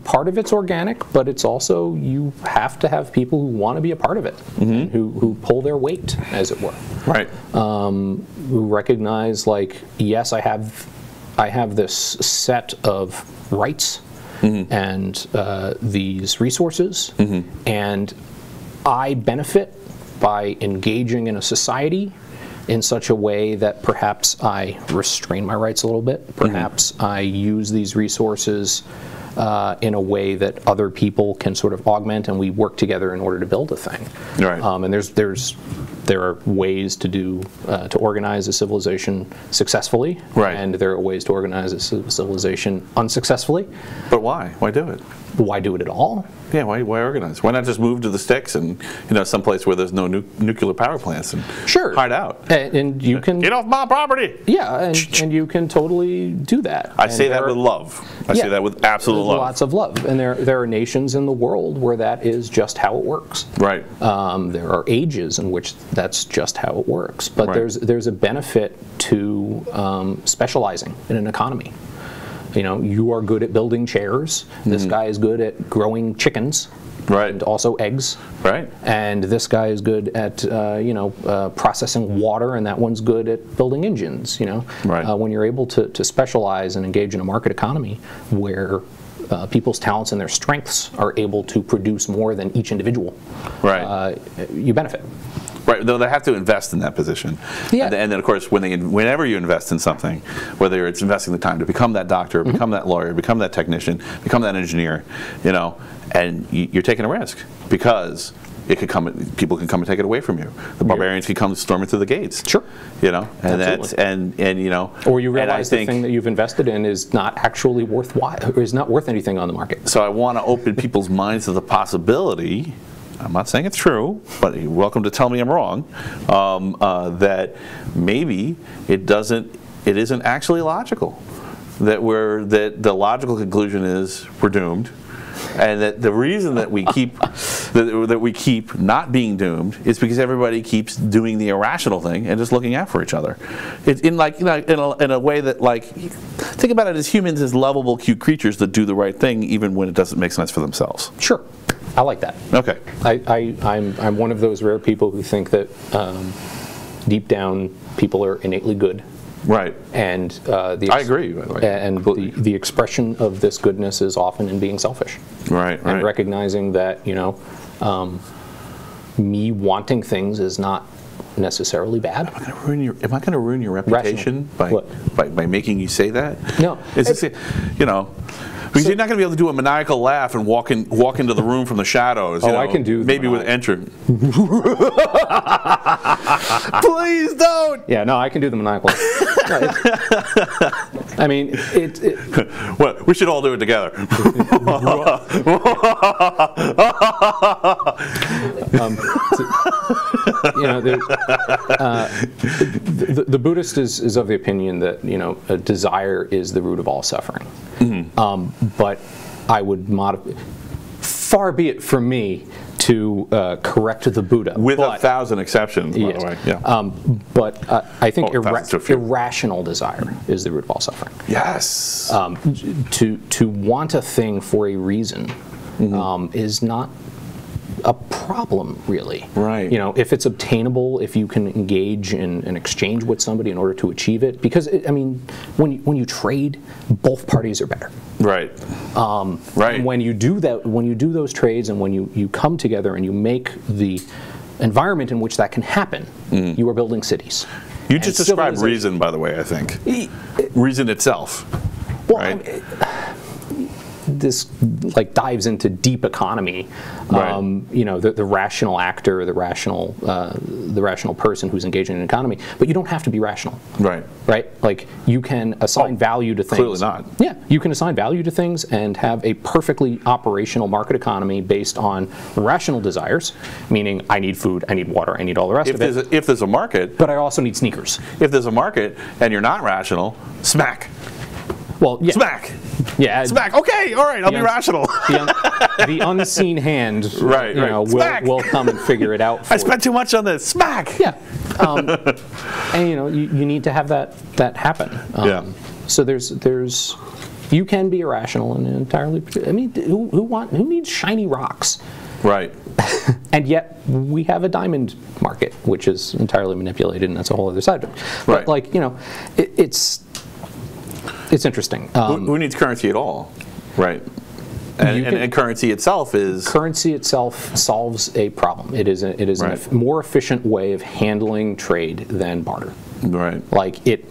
Part of it's organic, but it's also, you have to have people who want to be a part of it, and who pull their weight, as it were. Right. Who recognize, like, yes, I have this set of rights and these resources, and I benefit by engaging in a society in such a way that perhaps I restrain my rights a little bit, perhaps I use these resources in a way that other people can sort of augment, and we work together in order to build a thing. Right. And there are ways to organize a civilization successfully, right, and there are ways to organize a civilization unsuccessfully. But why? Why do it? Why do it at all? Yeah, why organize? Why not just move to the sticks and, someplace where there's no nuclear power plants and hide out? And you can get off my property. Yeah, and you can totally do that. I say that with love. I say that with absolute love. Lots of love, and there are nations in the world where that is just how it works. Right. There are ages in which that's just how it works. But there's a benefit to specializing in an economy. You are good at building chairs. This guy is good at growing chickens, and also eggs. Right. And this guy is good at processing water, and that one's good at building engines. Right. When you're able to specialize and engage in a market economy where people's talents and their strengths are able to produce more than each individual, right, you benefit. Right, though they have to invest in that position. Yeah. And then, of course, whenever you invest in something, whether it's investing the time to become that doctor, become that lawyer, become that technician, become that engineer, and you're taking a risk, because people can come and take it away from you. The barbarians can come storming through the gates. Sure. And or you realize the thing that you've invested in is not actually worthwhile, or is not worth anything on the market. So I want to open people's minds to the possibility. I'm not saying it's true, but you're welcome to tell me I'm wrong, that maybe it isn't actually logical. That the logical conclusion is we're doomed, and that the reason that we keep that we keep not being doomed is because everybody keeps doing the irrational thing and just looking out for each other. It's in a way that, like, think about it as humans as lovable, cute creatures that do the right thing even when it doesn't make sense for themselves. Sure. I like that. Okay. I'm one of those rare people who think that deep down people are innately good. Right. And I agree, by the way. And the expression of this goodness is often in being selfish. Right. And recognizing that me wanting things is not necessarily bad. Am I going to ruin your reputation by making you say that? No. Because you're not going to be able to do a maniacal laugh and walk into the room from the shadows. I can do maybe with entrance. Please don't. Yeah, no, I can do the maniacal laugh. I mean, well, we should all do it together. The Buddhist is of the opinion that a desire is the root of all suffering. But I would modify. Far be it from me to correct the Buddha, with 1,000 exceptions, by the way. Yeah. But I think irrational desire is the root of all suffering. Yes. To want a thing for a reason is not a problem, really. Right. If it's obtainable, if you can engage in an exchange with somebody in order to achieve it, because when you trade, both parties are better. Right. Right. When you do that, when you do those trades, and when you come together and you make the environment in which that can happen, you are building cities. You just described reason, by the way, I think. Reason itself. Well, right? This like dives into deep economy. Right. You know, the rational actor, the rational person who's engaging in an economy. But you don't have to be rational. Right. Right. Like you can assign value to things. Clearly not. Yeah, you can assign value to things and have a perfectly operational market economy based on rational desires, meaning I need food, I need water, I need all the rest of it. If there's a market, but I also need sneakers. If there's a market and you're not rational, smack. Well, yeah. Smack. Yeah. Smack. Okay, all right, I'll be rational. The unseen hand, right, will come and figure it out. I spent too much on this. Smack. Yeah. And you know, you need to have that happen. So there's you can be irrational and entirely. I mean, who needs shiny rocks? Right. And yet we have a diamond market, which is entirely manipulated, and that's a whole other side of it. But right. like, you know, it's interesting. Who needs currency at all? Right. And currency itself is... Currency itself solves a problem. It is a more efficient way of handling trade than barter. Right. Like it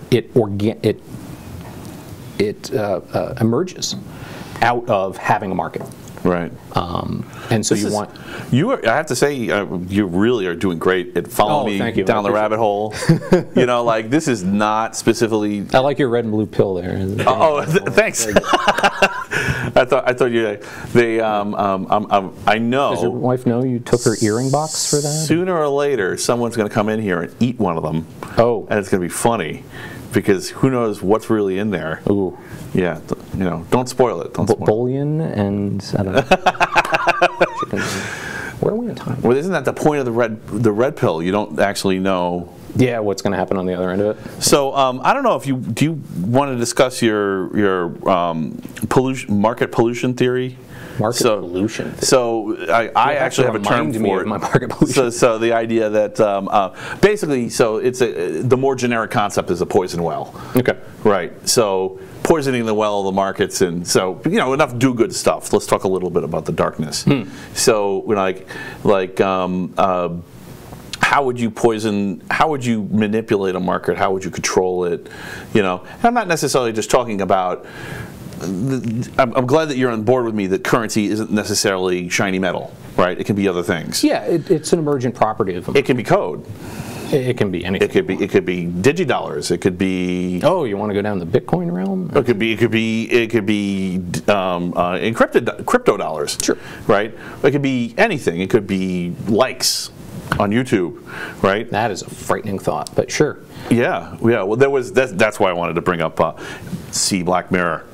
emerges out of having a market. Right. And so I have to say, you really are doing great at following me down the rabbit hole. You know, like this is not specifically. I like your red and blue pill there. Thanks. I thought you. I know. Does your wife know you took her earring box for that? Sooner or later, someone's going to come in here and eat one of them. Oh. And it's going to be funny. Because who knows what's really in there? Ooh, yeah. You know, don't spoil it. Don't spoil bullion and I don't know. Where are we in time? Well, isn't that the point of the red pill? You don't actually know. Yeah, what's going to happen on the other end of it? So I don't know if do you want to discuss your market pollution theory? Market pollution theory. So I actually have a term for it. My market pollution. So the idea that basically, so it's the more generic concept is a poison well. Okay. Right. So poisoning the well of the markets, and so enough do-good stuff. Let's talk a little bit about the darkness. So how would you poison? How would you manipulate a market? How would you control it? I'm not necessarily just talking about. I'm glad that you're on board with me that currency isn't necessarily shiny metal, right? It can be other things. Yeah, it's an emergent property of them. It can be code. It can be anything. It could be digidollars. It could be. Oh, you want to go down the Bitcoin realm? It could be encrypted crypto dollars. Sure. Right. It could be anything. It could be likes on YouTube, right? That is a frightening thought, but sure. Yeah. Well, that's why I wanted to bring up Black Mirror.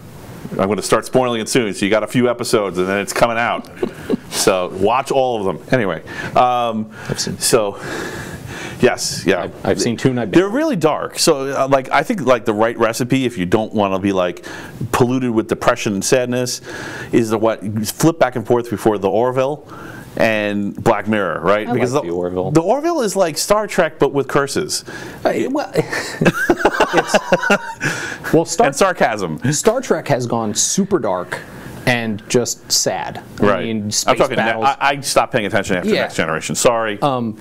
I'm going to start spoiling it soon, so you got a few episodes, and then it's coming out. So watch all of them. Anyway, yes, yeah. I've seen two. They're really dark. So, I think the right recipe, if you don't want to be polluted with depression and sadness, is flip back and forth before the Orville and Black Mirror, right? Because the Orville. The Orville is like Star Trek, but with curses. And sarcasm. Star Trek has gone super dark and just sad. Right. I mean, I'm talking. I stopped paying attention after Next Generation. Sorry. Great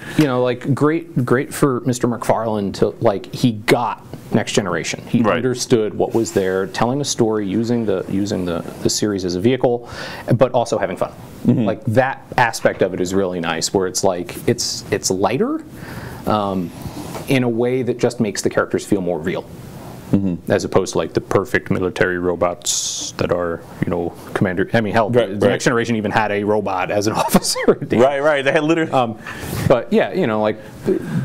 for Mr. McFarlane to he got Next Generation. He understood what was there, telling a story, using the series as a vehicle, but also having fun. Mm-hmm. That aspect of it is really nice, where it's it's lighter, in a way that just makes the characters feel more real. Mm-hmm. As opposed to the perfect military robots that are, commander. I mean, hell, the Next Generation even had a robot as an officer. Right. They had literally. But yeah,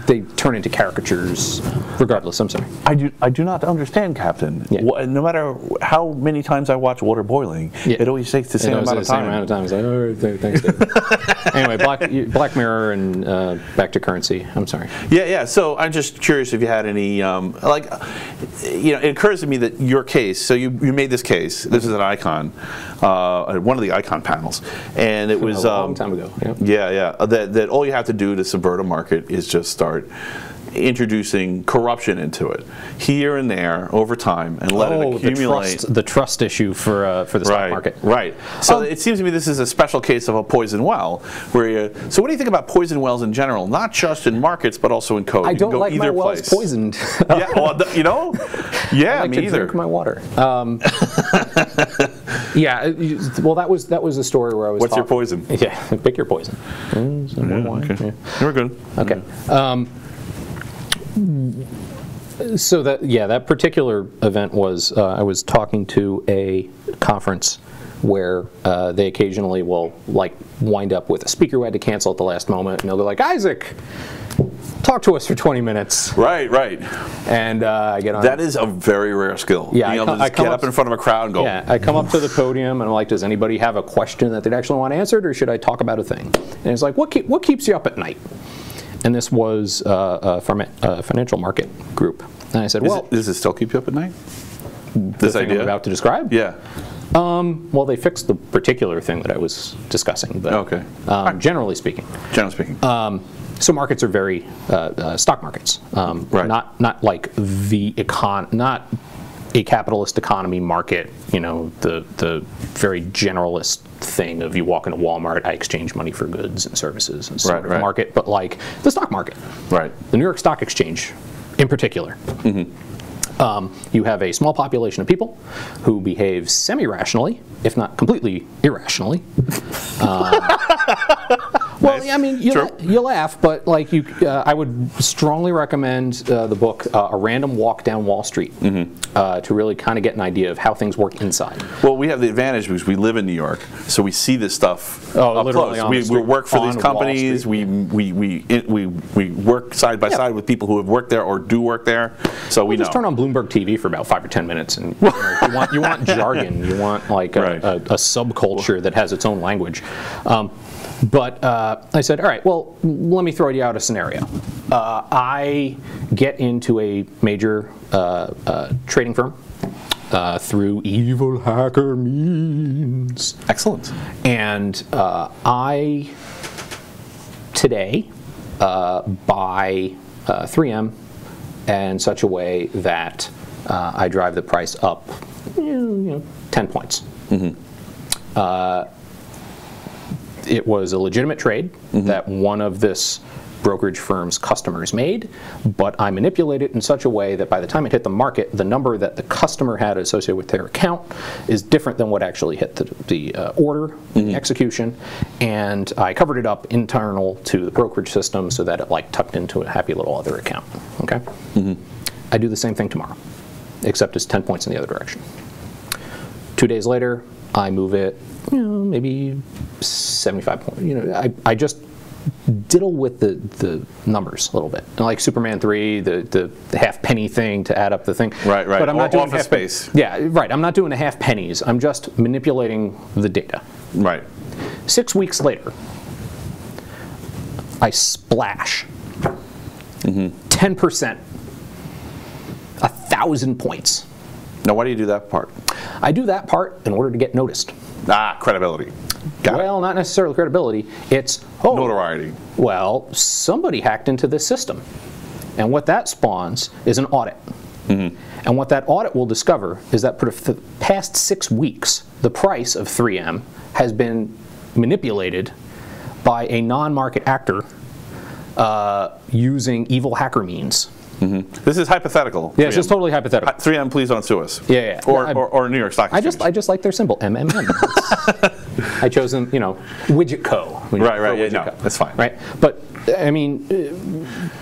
they turn into caricatures. Regardless, I'm sorry. I do not understand, Captain. Yeah. No matter how many times I watch water boiling, it always takes the same amount of time. It's like, all right, thanks. Anyway, Black Mirror and back to currency. I'm sorry. Yeah. So I'm just curious if you had any it occurs to me that your case, so you made this case, this is an icon, one of the icon panels, and it was a long time ago. Yeah, that all you have to do to subvert a market is just start introducing corruption into it here and there over time and let it accumulate. The trust issue for the stock market. Right. So it seems to me this is a special case of a poison well. So what do you think about poison wells in general? Not just in markets, but also in code. I don't like my wells poisoned. Yeah, well, you know? Yeah, I like me to either. drink my water. Yeah, well, that was a story where I was. What's your poison? Yeah, pick your poison. Okay. We're good. Okay. So that particular event was I was talking to a conference where they occasionally will wind up with a speaker who had to cancel at the last moment, and they'll go like, Isaac, talk to us for 20 minutes. Right. And I get on. That is a very rare skill. Yeah, being able to just get up in front of a crowd and go. Yeah, I come up to the podium and I'm like, does anybody have a question that they'd actually want answered, or should I talk about a thing? And it's like, what keeps you up at night? And this was from a financial market group. And I said, does it still keep you up at night? This thing I'm about to describe? Yeah. Well, they fixed the particular thing that I was discussing, but okay. Generally speaking. So markets are very stock markets, right. Not like not a capitalist economy market. The very generalist thing of you walk into Walmart, I exchange money for goods and services and sort of market, but like the stock market, right? The New York Stock Exchange, in particular. You have a small population of people who behave semi-rationally, if not completely irrationally. Well, I mean, you laugh, but I would strongly recommend the book A Random Walk Down Wall Street to really kind of get an idea of how things work inside. Well, we have the advantage because we live in New York, so we see this stuff up literally close. We work for these companies. We work side by side with people who have worked there or do work there, so we know. Just turn on Bloomberg TV for about 5 or 10 minutes, and you want jargon. You want a subculture that has its own language. But I said, all right, well, let me throw you out a scenario. I get into a major trading firm through evil hacker means. Excellent. And I, today, buy 3M in such a way that I drive the price up 10 points. It was a legitimate trade that one of this brokerage firm's customers made, but I manipulate it in such a way that by the time it hit the market, the number that the customer had associated with their account is different than what actually hit the order, the execution, and I covered it up internal to the brokerage system so that it tucked into a happy little other account. Okay, I do the same thing tomorrow, except it's 10 points in the other direction. 2 days later, I move it, maybe 75 points. I just diddle with the numbers a little bit. Like Superman 3, the half penny thing to add up the thing. Right. But I'm not doing Office Space. Yeah, right. I'm not doing the half pennies. I'm just manipulating the data. Right. 6 weeks later, I splash 10%, 1,000 points. Now, why do you do that part? I do that part in order to get noticed. Credibility. Well, not necessarily credibility. It's notoriety. Well, somebody hacked into this system, and what that spawns is an audit. And what that audit will discover is that for the past 6 weeks, the price of 3M has been manipulated by a non-market actor using evil hacker means. This is hypothetical. Yeah, this is totally hypothetical. 3M, please don't sue us. Yeah. Or New York Stock Exchange. I just like their symbol, MMM. I chose them, Widget Co. Right. Yeah, no, that's fine. Right, but I mean,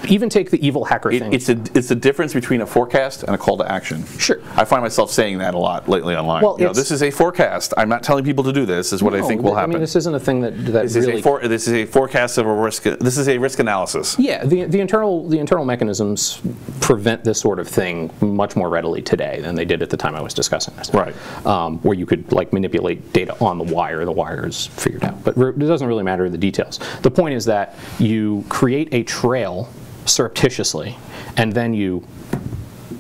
even take the evil hacker thing. It's the difference between a forecast and a call to action. Sure. I find myself saying that a lot lately online. Well, this is a forecast. I'm not telling people to do this. Is what I think will happen. I mean, this isn't a thing that this really. This is a forecast of a risk. This is a risk analysis. Yeah, the internal mechanisms prevent this sort of thing much more readily today than they did at the time I was discussing this. Right. Where you could manipulate data on the wire. The wire is figured out, but it doesn't really matter the details. The point is that you create a trail surreptitiously, and then you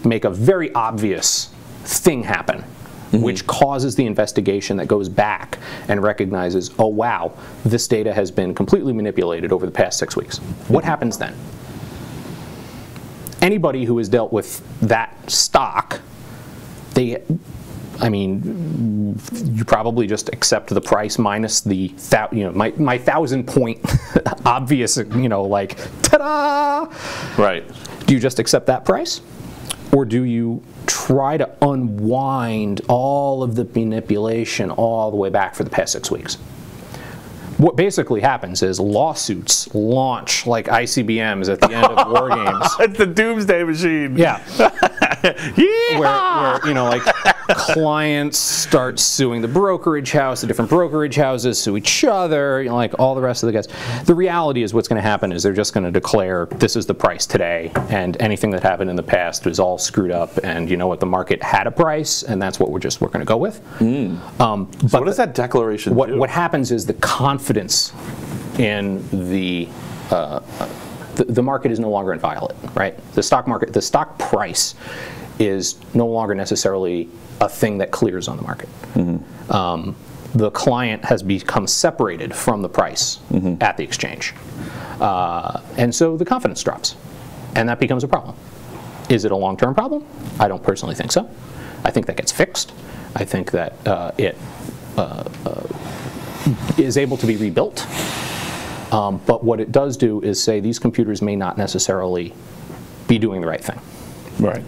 make a very obvious thing happen, which causes the investigation that goes back and recognizes, oh wow, this data has been completely manipulated over the past 6 weeks. What happens then? anybody who has dealt with that stock, I mean, you probably just accept the price minus the, my 1,000-point obvious, like, ta-da! Right. Do you just accept that price? Or do you try to unwind all of the manipulation all the way back for the past 6 weeks? What basically happens is lawsuits launch like ICBMs at the end of war games. It's the doomsday machine. Yeah. where like clients start suing the brokerage house, the different brokerage houses sue each other, like all the rest of the guys. The reality is what's going to happen is they're just going to declare this is the price today, and anything that happened in the past was all screwed up, and you know what, the market had a price, and that's what we're going to go with. So what does that declaration do? What happens is the confidence in the market is no longer inviolate, right? The stock market, the stock price is no longer necessarily a thing that clears on the market. The client has become separated from the price at the exchange. And so the confidence drops, and that becomes a problem. Is it a long-term problem? I don't personally think so. I think that gets fixed. I think that it is able to be rebuilt. But what it does do is say these computers may not necessarily be doing the right thing. Right.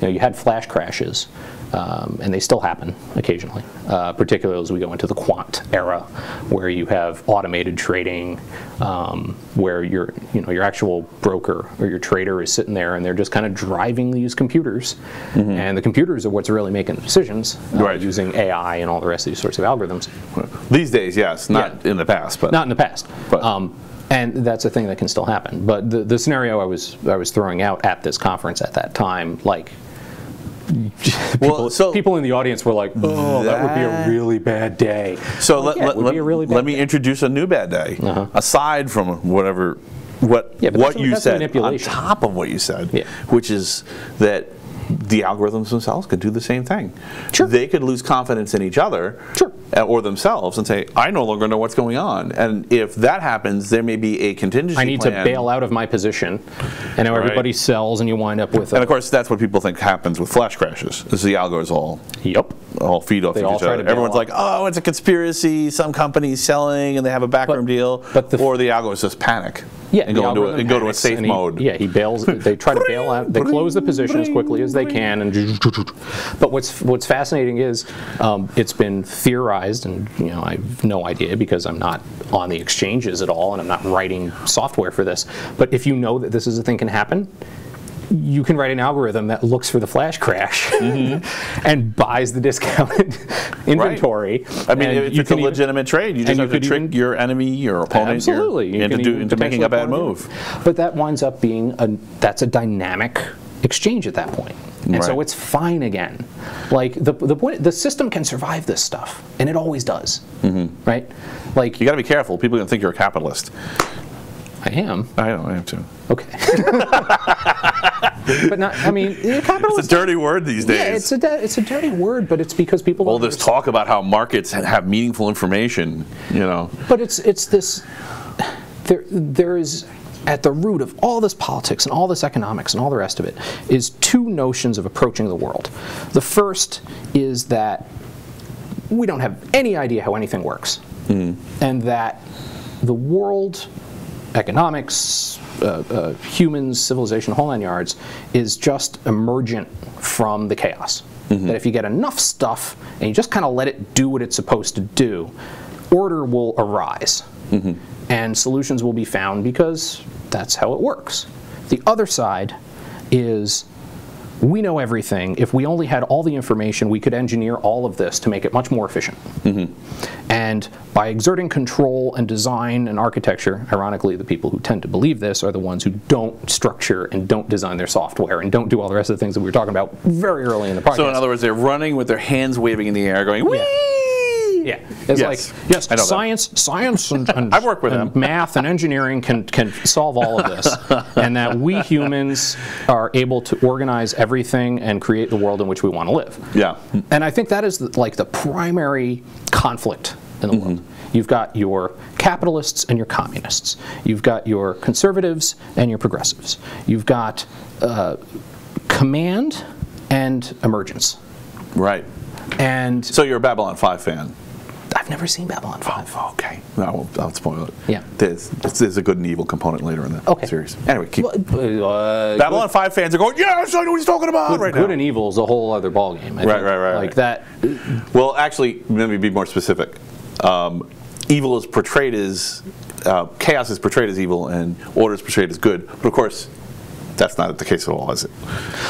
You had flash crashes, and they still happen occasionally, particularly as we go into the quant era, where you have automated trading, where your actual broker or your trader is sitting there and they're just kind of driving these computers, and the computers are what's really making the decisions, using AI and all the rest of these sorts of algorithms. These days, yes, not in the past, but not in the past. But. And that's a thing that can still happen. But the scenario I was throwing out at this conference at that time, like, people in the audience were like, "Oh, that would be a really bad day." So let me introduce a new bad day, aside from what you said, on top of what you said, which is that the algorithms themselves could do the same thing. Sure. They could lose confidence in each other or themselves and say, I no longer know what's going on. And if that happens, there may be a contingency plan. I need to bail out of my position, and now everybody sells, and you wind up with and of course, that's what people think happens with flash crashes, is the algos all feed off each other. Everyone's like, oh, it's a conspiracy, some company's selling, and they have a backroom deal, or the algos just panic. And go to a safe mode. He bails. They try to bail out. They close the position as quickly as they can. But what's fascinating is it's been theorized, and I have no idea because I'm not on the exchanges at all, and I'm not writing software for this. But if you know that this is a thing can happen, you can write an algorithm that looks for the flash crash and buys the discounted inventory. I mean, it's a legitimate trade. You just have to trick your enemy, your opponent, into making a bad move. But that winds up being that's a dynamic exchange at that point. And so it's fine again. Like the system can survive this stuff, and it always does. Right? Like, you got to be careful. People are going to think you're a capitalist. I am. I know, I am too. Okay. But not, I mean, capitalist. It's a dirty word these days. Yeah, it's a dirty word, but it's because people. All this talk about how markets have meaningful information, But it's this. There is at the root of all this politics and all this economics and all the rest of it is two notions of approaching the world. The first is that we don't have any idea how anything works, and that the world, economics, humans, civilization, whole 9 yards, is just emergent from the chaos. That if you get enough stuff and you just kind of let it do what it's supposed to do, order will arise. And solutions will be found because that's how it works. The other side is we know everything. If we only had all the information, we could engineer all of this to make it much more efficient. And by exerting control and design and architecture, ironically, the people who tend to believe this are the ones who don't structure and don't design their software and don't do all the rest of the things that we were talking about very early in the podcast. So in other words, they're running with their hands waving in the air going, whee! Yeah, it's like science and I've worked with them. Math and engineering can solve all of this, and that we humans are able to organize everything and create the world in which we want to live. Yeah, and I think that is like the primary conflict in the world. You've got your capitalists and your communists. You've got your conservatives and your progressives. You've got command and emergence. Right. And so you're a Babylon 5 fan. I've never seen Babylon 5. Oh, okay. No, I won't spoil it. Yeah. There's a good and evil component later in the series. Anyway, keep. Babylon 5 fans are going, yes, I know what he's talking about right now. Good and evil is a whole other ballgame. Right. Like that. Well, actually, let me be more specific. Evil is portrayed as, chaos is portrayed as evil, and order is portrayed as good. But of course, that's not the case at all, is it?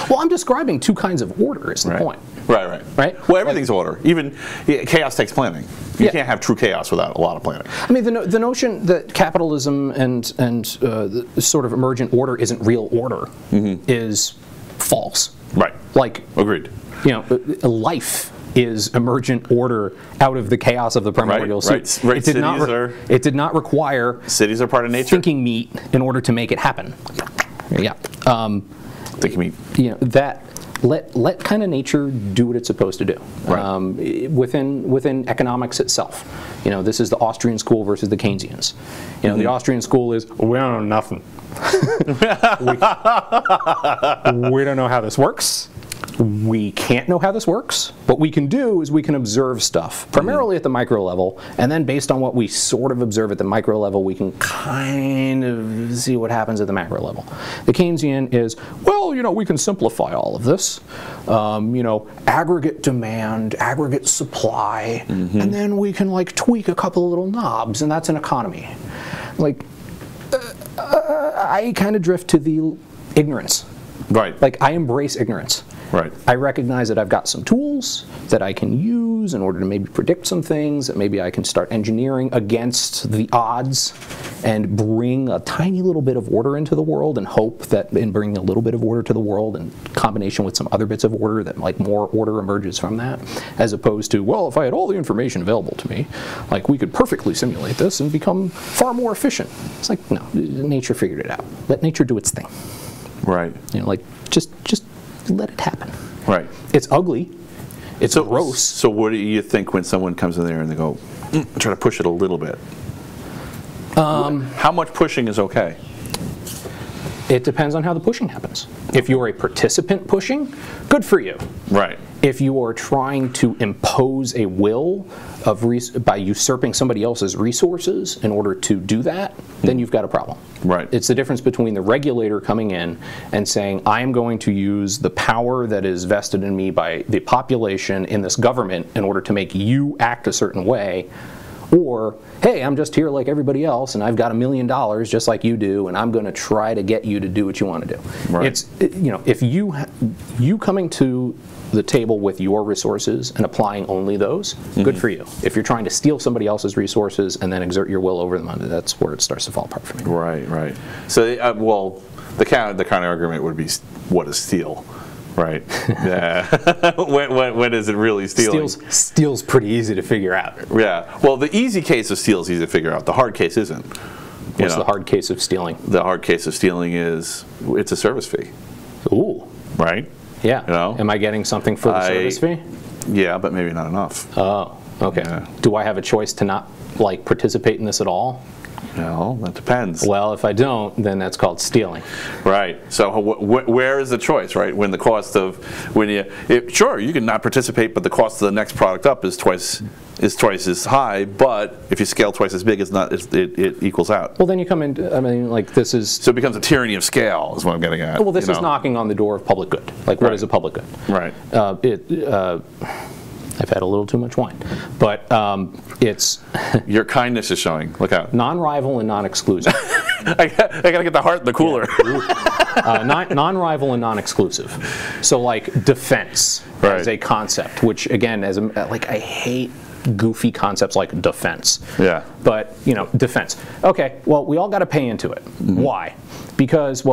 Well, I'm describing two kinds of order is the point. Right? Well, everything's order. Even chaos takes planning. You can't have true chaos without a lot of planning. I mean, the notion that capitalism and the sort of emergent order isn't real order is false. Right. Like, agreed. You know, life is emergent order out of the chaos of the primordial soup. Right. It did not require cities are part of nature. Thinking meat in order to make it happen. Yeah. Thinking meat. You know, that let kind of nature do what it's supposed to do. Right. Within economics itself. You know, this is the Austrian school versus the Keynesians. You know, the Austrian school is, we don't know nothing. we don't know how this works. We can't know how this works. What we can do is we can observe stuff, primarily at the micro level, and then based on what we sort of observe at the micro level, we can kind of see what happens at the macro level. The Keynesian is, well, you know, we can simplify all of this. You know, aggregate demand, aggregate supply, and then we can like tweak a couple of little knobs, and that's an economy. Like, I kind of drift to the ignorance. Right. Like, I embrace ignorance. Right. I recognize that I've got some tools that I can use in order to maybe predict some things, that maybe I can start engineering against the odds and bring a tiny little bit of order into the world and hope that in bringing a little bit of order to the world in combination with some other bits of order that like more order emerges from that, as opposed to, well, if I had all the information available to me, like we could perfectly simulate this and become far more efficient. It's like, no, nature figured it out. Let nature do its thing. Right. You know, like just let it happen. Right. It's ugly. It's gross. So what do you think when someone comes in there and they go, try to push it a little bit? How much pushing is okay? It depends on how the pushing happens. If you're a participant pushing, good for you. Right. If you are trying to impose a will by usurping somebody else's resources in order to do that, then you've got a problem. Right. It's the difference between the regulator coming in and saying, I am going to use the power that is vested in me by the population in this government in order to make you act a certain way, or, hey, I'm just here like everybody else and I've got $1 million just like you do and I'm going to try to get you to do what you want to do. Right. You know, if you coming to the table with your resources and applying only those, good for you. If you're trying to steal somebody else's resources and then exert your will over them, that's where it starts to fall apart for me. Right. So, well, the counter argument would be, what is steal? Right. Yeah. when is it really stealing? Steal's pretty easy to figure out. Yeah. Well, the easy case of steal is easy to figure out. The hard case isn't. What's the hard case of stealing? The hard case of stealing is it's a service fee. Ooh. Right. Yeah. You know? Am I getting something for the service fee? Yeah, but maybe not enough. Oh. Okay. Yeah. Do I have a choice to not like participate in this at all? No, that depends. Well, if I don't, then that's called stealing. Right. So where is the choice, right? When the cost of, sure, you can not participate, but the cost of the next product up is twice as high, but if you scale twice as big, it equals out. Well, then you come in, I mean, like this is... So it becomes a tyranny of scale, is what I'm getting at. Well, this is knocking on the door of public good. Like, what is a public good? Right. I've had a little too much wine, but it's... Your kindness is showing. Look out. Non-rival and non-exclusive. I gotta get the heart in the cooler. Yeah. Non-rival and non-exclusive. So like defense as a concept, which again, I hate goofy concepts like defense. Yeah. But defense. Okay. Well, we all got to pay into it. Why? Because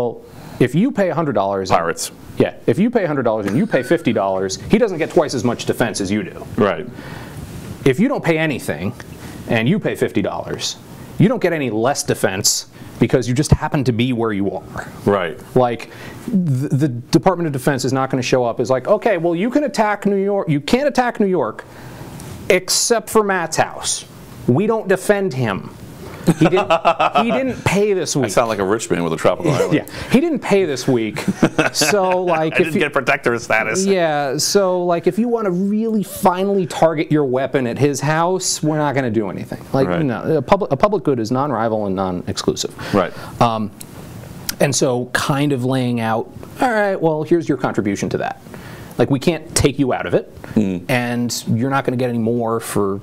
if you pay $100, pirates. Yeah. If you pay $100 and you pay $50, he doesn't get twice as much defense as you do. Right. If you don't pay anything and you pay $50, you don't get any less defense because you just happen to be where you are. Right. Like, the Department of Defense is not going to show up as like, okay, well, you can attack New York. You can't attack New York except for Matt's house. We don't defend him. He didn't pay this week. I sound like a rich man with a tropical island. Yeah, he didn't pay this week. So like, I didn't get protector status. Yeah, so like, if you want to really finally target your weapon at his house, we're not going to do anything. Like, Right. no, a public good is non-rival and non-exclusive. Right. And so, kind of laying out, all right, well, here's your contribution to that. Like, we can't take you out of it, and you're not going to get any more for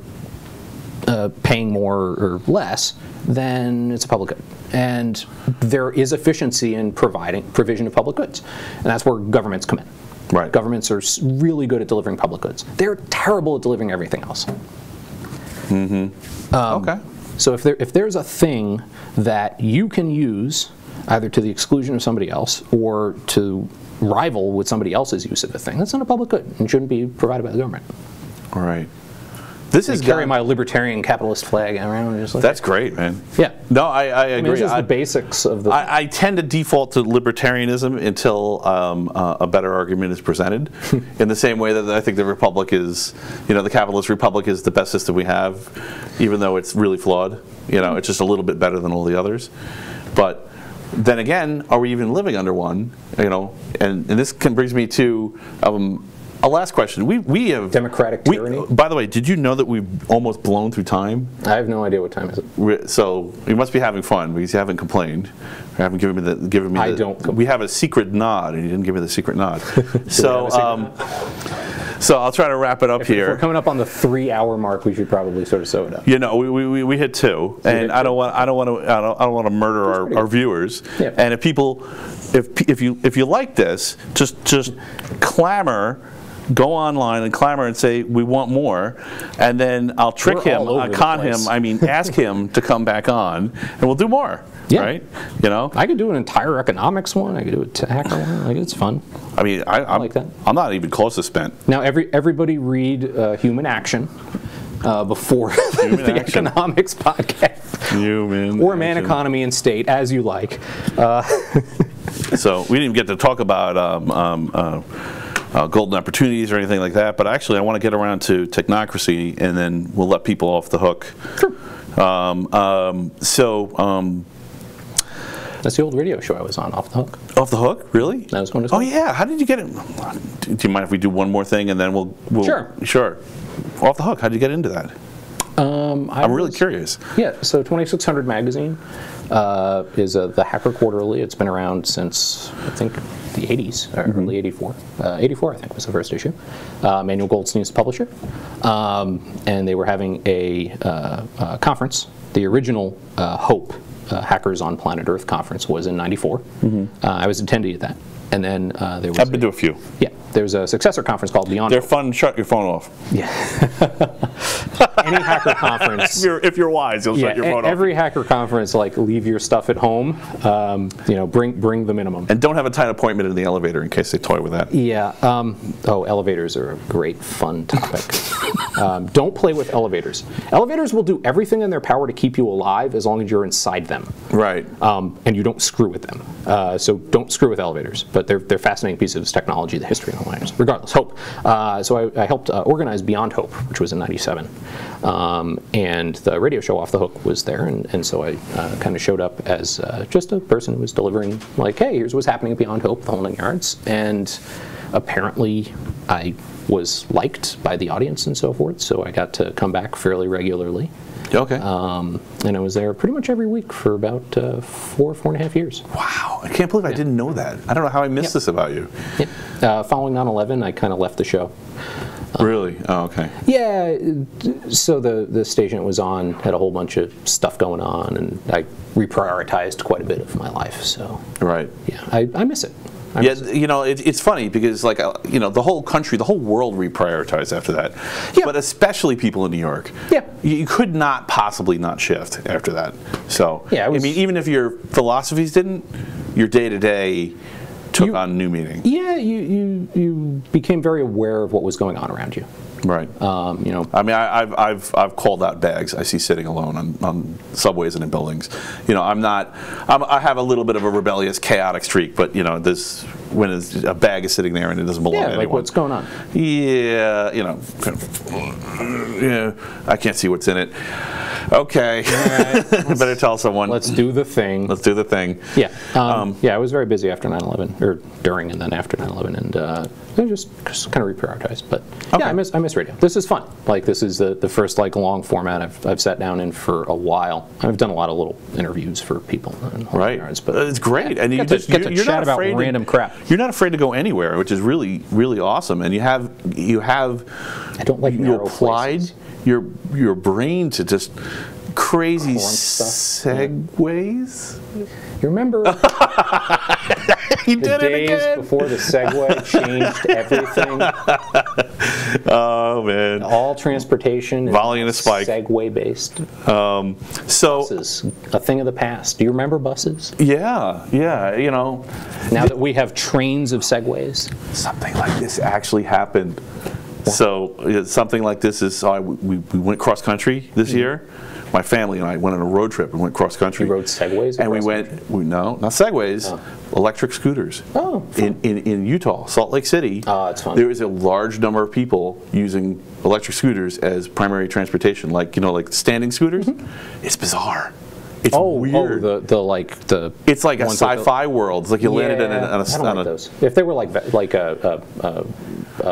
paying more or less, then it's a public good. And there is efficiency in provision of public goods. And that's where governments come in. Right. Governments are really good at delivering public goods. They're terrible at delivering everything else. Okay. So if there's a thing that you can use either to the exclusion of somebody else or to rival with somebody else's use of a thing, that's not a public good and shouldn't be provided by the government. All right. This I is carry my libertarian capitalist flag around. And just like, That's great, man. yeah. No, I agree. I mean, this is the basics of the. I tend to default to libertarianism until a better argument is presented. In the same way that I think the republic is, the capitalist republic is the best system we have, even though it's really flawed. It's just a little bit better than all the others. But then again, are we even living under one? And this brings me to. A last question. We have Democratic tyranny? By the way, did you know that we've almost blown through time? I have no idea what time is it. So you must be having fun because you haven't complained. You haven't given me. I don't. We have a secret nod, and you didn't give me the secret nod. So I'll try to wrap it up here. If we're coming up on the 3-hour mark, we should probably sort of sew it up. We hit 2, and I don't want to murder our viewers. Yeah. And if people, if you like this, just clamor. Go online and clamor and say we want more, and then I'll trick him, con him. Ask him to come back on, and we'll do more. Yeah. Right? I could do an entire economics one. I could do a hacker one. Like, it's fun. I like that. I'm not even close to spent. Now, everybody read Human Action before the economics podcast. Human or Man, Action. Economy, and State, as you like. So we didn't even get to talk about golden opportunities or anything like that, but actually I want to get around to technocracy, and then we'll let people off the hook. Sure. So that's the old radio show I was on, Off the Hook. Off the Hook? Really? That was going to. Oh yeah. How did you get it? Do you mind if we do one more thing and then we'll Sure. Off the Hook. How did you get into that? I'm really curious. Yeah. So 2600 Magazine is the Hacker Quarterly. It's been around since I think the 80s, or early 84. 84, I think, was the first issue. Manuel Goldstein's the publisher. And they were having a conference. The original HOPE, Hackers on Planet Earth conference, was in 94. I was attendee at that. And then there was I've been to a few. Yeah. There's a successor conference called Beyond They're Hope. fun. Shut your phone off. Yeah. Any hacker conference. If you're wise, you'll shut your phone off. Every hacker conference, like, leave your stuff at home. Bring the minimum. And don't have a tight appointment in the elevator in case they toy with that. Yeah. Elevators are a great fun topic. Don't play with elevators. Elevators will do everything in their power to keep you alive as long as you're inside them. Right. And you don't screw with them. So don't screw with elevators. But they're fascinating pieces of technology, the history of the liners. Regardless, HOPE. So I helped organize Beyond Hope, which was in '97. And the radio show Off the Hook was there, and so I kind of showed up as just a person who was delivering, like, hey, here's what's happening at Beyond Hope, the whole 9 yards. And apparently I was liked by the audience and so forth, so I got to come back fairly regularly. Okay. And I was there pretty much every week for about 4.5 years. Wow. I can't believe I didn't know that. I don't know how I missed this about you. Yeah. Following 9/11, I kind of left the show. Really? Oh, okay. Yeah, so the station it was on had a whole bunch of stuff going on, and I reprioritized quite a bit of my life, so. Right. Yeah, I miss it. It's funny because, like, the whole country, the whole world reprioritized after that. Yeah. But especially people in New York. Yeah. You could not possibly not shift after that. So, yeah, even if your philosophies didn't, your day-to-day took on new meaning. Yeah, you became very aware of what was going on around you. Right. I've called out bags I see sitting alone on subways and in buildings. I have a little bit of a rebellious, chaotic streak, but when a bag is sitting there and it doesn't belong to anyone. Like, what's going on? Yeah, I can't see what's in it. Okay. Better tell someone. Let's do the thing. Let's do the thing. Yeah. Yeah, I was very busy after 9/11, or during and then after 9/11, and I just kind of reprioritized. But Okay. yeah, I miss radio. This is fun. Like, this is the first like long format I've sat down in for a while. I've done a lot of little interviews for people. Right. Yards, but it's great, and you get to you're chat not about afraid random crap. You're not afraid to go anywhere, which is really, really awesome. And you have I don't like you narrow applied places. your brain to just crazy Crunch stuff. segues. You remember You the did it days again. before the Segway changed everything? Oh man. All transportation Volley and a spike. Segway based. So Buses, a thing of the past. Do you remember buses? yeah, you know, Now that we have trains of Segways. something like this actually happened. So something like this is we went cross country this year. My family and I went on a road trip and went cross country. You rode Segways? And we across went, country? no, not Segways, electric scooters. Oh, in Utah, Salt Lake City, it's fun. there is a large number of people using electric scooters as primary transportation, like, you know, like standing scooters. It's bizarre. It's weird. the It's like a ones with sci-fi world. It's like you landed on I don't like a those. If they were like a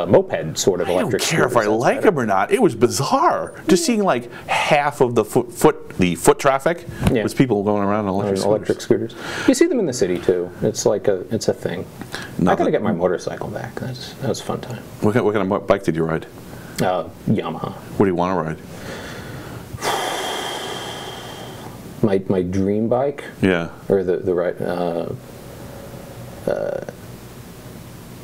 moped sort of I don't electric care if I scooters, that's like better. them or not. It was bizarre. Just seeing like half of the foot traffic Yeah. was people going around on electric scooters. You see them in the city too. It's like it's a thing. I Not gotta that- get my motorcycle back. That was a fun time. What kind of bike did you ride? Yamaha. What do you want to ride? My dream bike, Yeah. or the right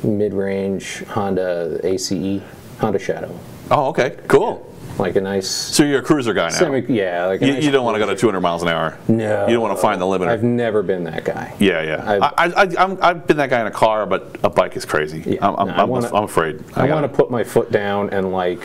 mid-range Honda ACE, Honda Shadow. Oh, okay. Cool. Like a nice So you're a cruiser guy now. yeah. Like a nice You don't want to go to cruiser. 200 miles an hour. No. You don't want to find the limiter. I've never been that guy. Yeah. I've been that guy in a car, but a bike is crazy. Yeah, I'm afraid. I want to put my foot down and like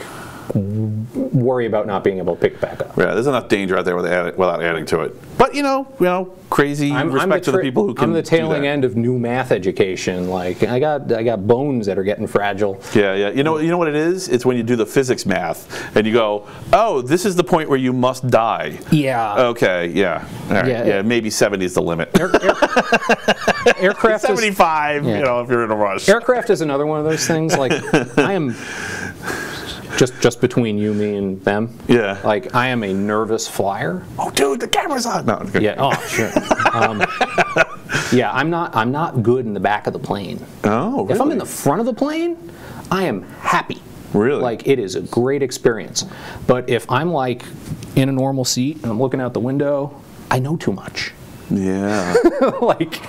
worry about not being able to pick it back up. Yeah, there's enough danger out there without adding to it. But you know, crazy respect to the people who can. I'm the do tailing that. end of new math education. Like I got bones that are getting fragile. Yeah. You know what it is? It's when you do the physics math and you go, oh, this is the point where you must die. Yeah. Okay. Yeah. All right. Yeah. Maybe 70 is the limit. Aircraft 75. Yeah. You know, if you're in a rush. Aircraft is another one of those things. Like I am just between you, me, and them. Yeah. Like I am a nervous flyer. Oh, dude, the camera's on. No. Okay. Yeah. Oh, sure. Yeah, I'm not good in the back of the plane. Oh, really? If I'm in the front of the plane, I am happy. Really? Like it is a great experience. But if I'm like in a normal seat and I'm looking out the window, I know too much. Yeah. Like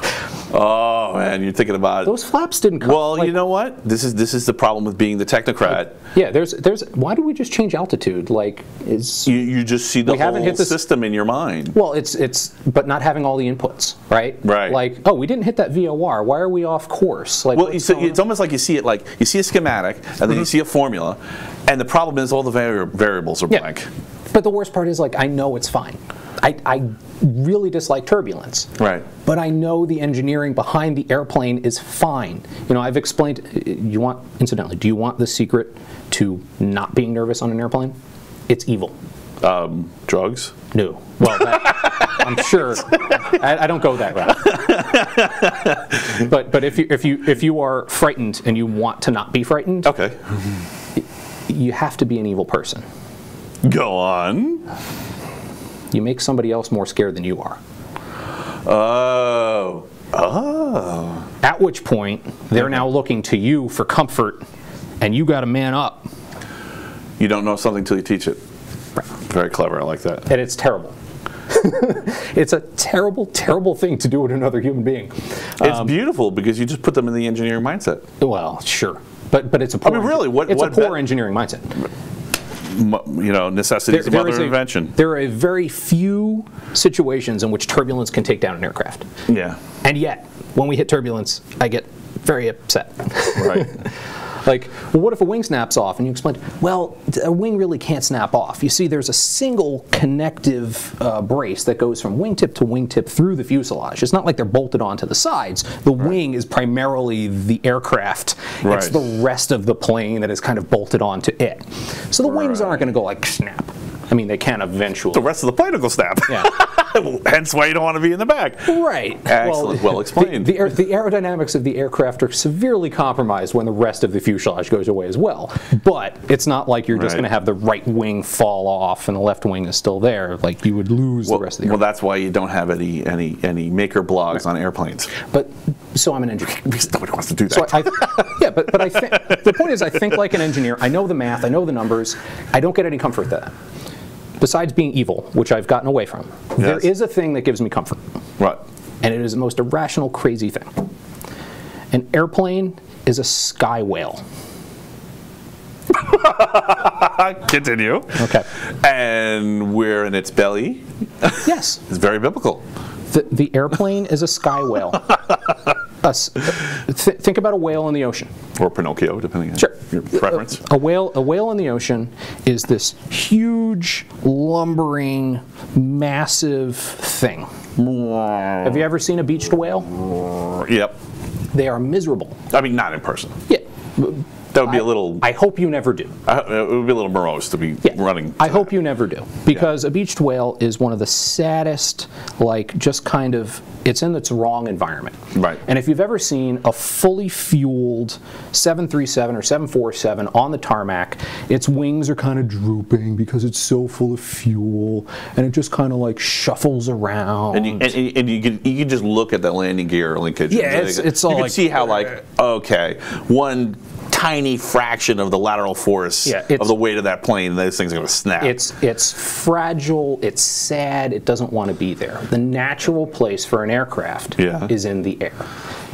Oh man, you're thinking about those flaps didn't come. Well, like, you know what? This is the problem with being the technocrat. Yeah, there's. Why do we just change altitude? Like, You just see the haven't whole hit the system in your mind. well, it's but not having all the inputs, right? Right. Like, oh, we didn't hit that VOR. Why are we off course? Like, Well, what's so going it's almost like you see a schematic, and then you see a formula, and the problem is all the variables are blank. But the worst part is, like, I know it's fine. I really dislike turbulence. Right. But I know the engineering behind the airplane is fine. You know, I've explained. Incidentally, do you want the secret to not being nervous on an airplane? It's evil. Drugs. No. Well, I'm sure. I don't go that route. But if you are frightened and you want to not be frightened, Okay. you have to be an evil person. Go on. You make somebody else more scared than you are. Oh. At which point, they're now looking to you for comfort, and you got to man up. You don't know something till you teach it. Very clever. I like that. And it's terrible. It's a terrible, terrible thing to do with another human being. It's beautiful because you just put them in the engineering mindset. Well, sure. But it's a poor, really, it's a poor engineering mindset. You know, necessity is the mother of invention. There are a very few situations in which turbulence can take down an aircraft. Yeah. And yet, when we hit turbulence, I get very upset. Right. Like, well, what if a wing snaps off? And you explain, well, a wing really can't snap off. You see, there's a single connective brace that goes from wingtip to wingtip through the fuselage. It's not like they're bolted onto the sides. The wing is primarily the aircraft. Right. It's the rest of the plane that is kind of bolted onto it. So the wings aren't going to go like snap. I mean, they can eventually. The rest of the plane will go snap. Yeah. Hence why you don't want to be in the back. Right. Excellent. Well explained. The aerodynamics of the aircraft are severely compromised when the rest of the fuselage goes away as well. But it's not like you're just going to have the right wing fall off and the left wing is still there. Like you would lose the rest of the aircraft. Well, that's why you don't have any maker blogs on airplanes. But so I'm an engineer. Because nobody wants to do that. So yeah, but I think the point is I think like an engineer. I know the math. I know the numbers. I don't get any comfort with that. Besides being evil, which I've gotten away from, there is a thing that gives me comfort. Right. And it is the most irrational, crazy thing. An airplane is a sky whale. Continue. Okay. And we're in its belly. Yes. It's very biblical. The airplane is a sky whale. Think about a whale in the ocean. Or Pinocchio, depending on your preference. A whale in the ocean is this huge, lumbering, massive thing. Have you ever seen a beached whale? Yep. They are miserable. I mean, not in person. Yeah. That would be a little... I hope you never do. It would be a little morose to be running. I hope you never do. Because a beached whale is one of the saddest, like, just kind of, it's in its wrong environment. Right. And if you've ever seen a fully fueled 737 or 747 on the tarmac, its wings are kind of drooping because it's so full of fuel, and it just kind of, like, shuffles around. And you can just look at the landing gear linkage. Yeah, it's all you can like... see how, like, okay, one tiny fraction of the lateral force of the weight of that plane, those things are going to snap. It's fragile, it's sad, it doesn't want to be there. The natural place for an aircraft is in the air.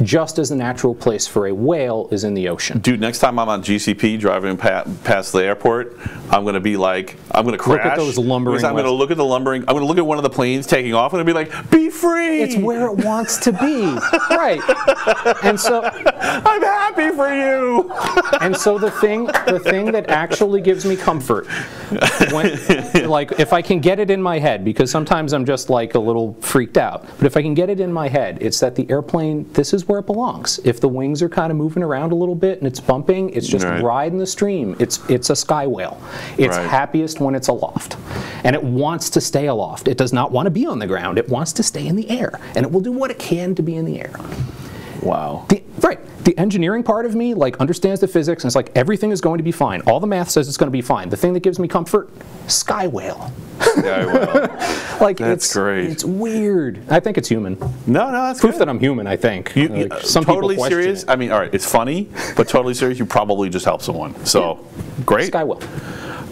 Just as the natural place for a whale is in the ocean. Dude, next time I'm on GCP driving past the airport, I'm going to be like, I'm going to crash. Look at those lumbering. I'm going to look at the lumbering. I'm going to look at one of the planes taking off and be like, be free. It's where it wants to be. Right. And so I'm happy for you. And so the thing that actually gives me comfort, like if I can get it in my head, because sometimes I'm just like a little freaked out, but if I can get it in my head, it's that the airplane, this is where it belongs. If the wings are kind of moving around a little bit and it's bumping, it's just riding the stream. It's a sky whale. It's happiest when it's aloft. And it wants to stay aloft. It does not want to be on the ground. It wants to stay in the air. And it will do what it can to be in the air. Wow. The engineering part of me like understands the physics and it's like everything is going to be fine. All the math says it's going to be fine. The thing that gives me comfort, sky whale. Sky whale. Like that's great. It's weird. I think it's human. No, that's proof good. that I'm human. I think. Some totally people question serious. it. I mean, all right, it's funny, but totally serious. You probably just helped someone. So great. Sky whale.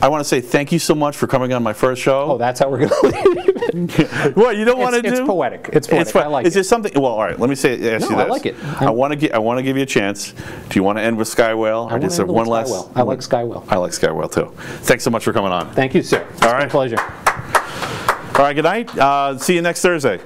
I want to say thank you so much for coming on my first show. Oh, that's how we're going to leave it. What, you don't want to do? It's poetic. It's poetic. I like it. Is there something? Well, all right. Let me ask you this. I like it. I want to give you a chance. Do you want to end with Sky Whale? I just have one last. Whale. I like Sky Whale. I like Sky Whale too. Thanks so much for coming on. Thank you, sir. It's been a pleasure. All right. Good night. See you next Thursday.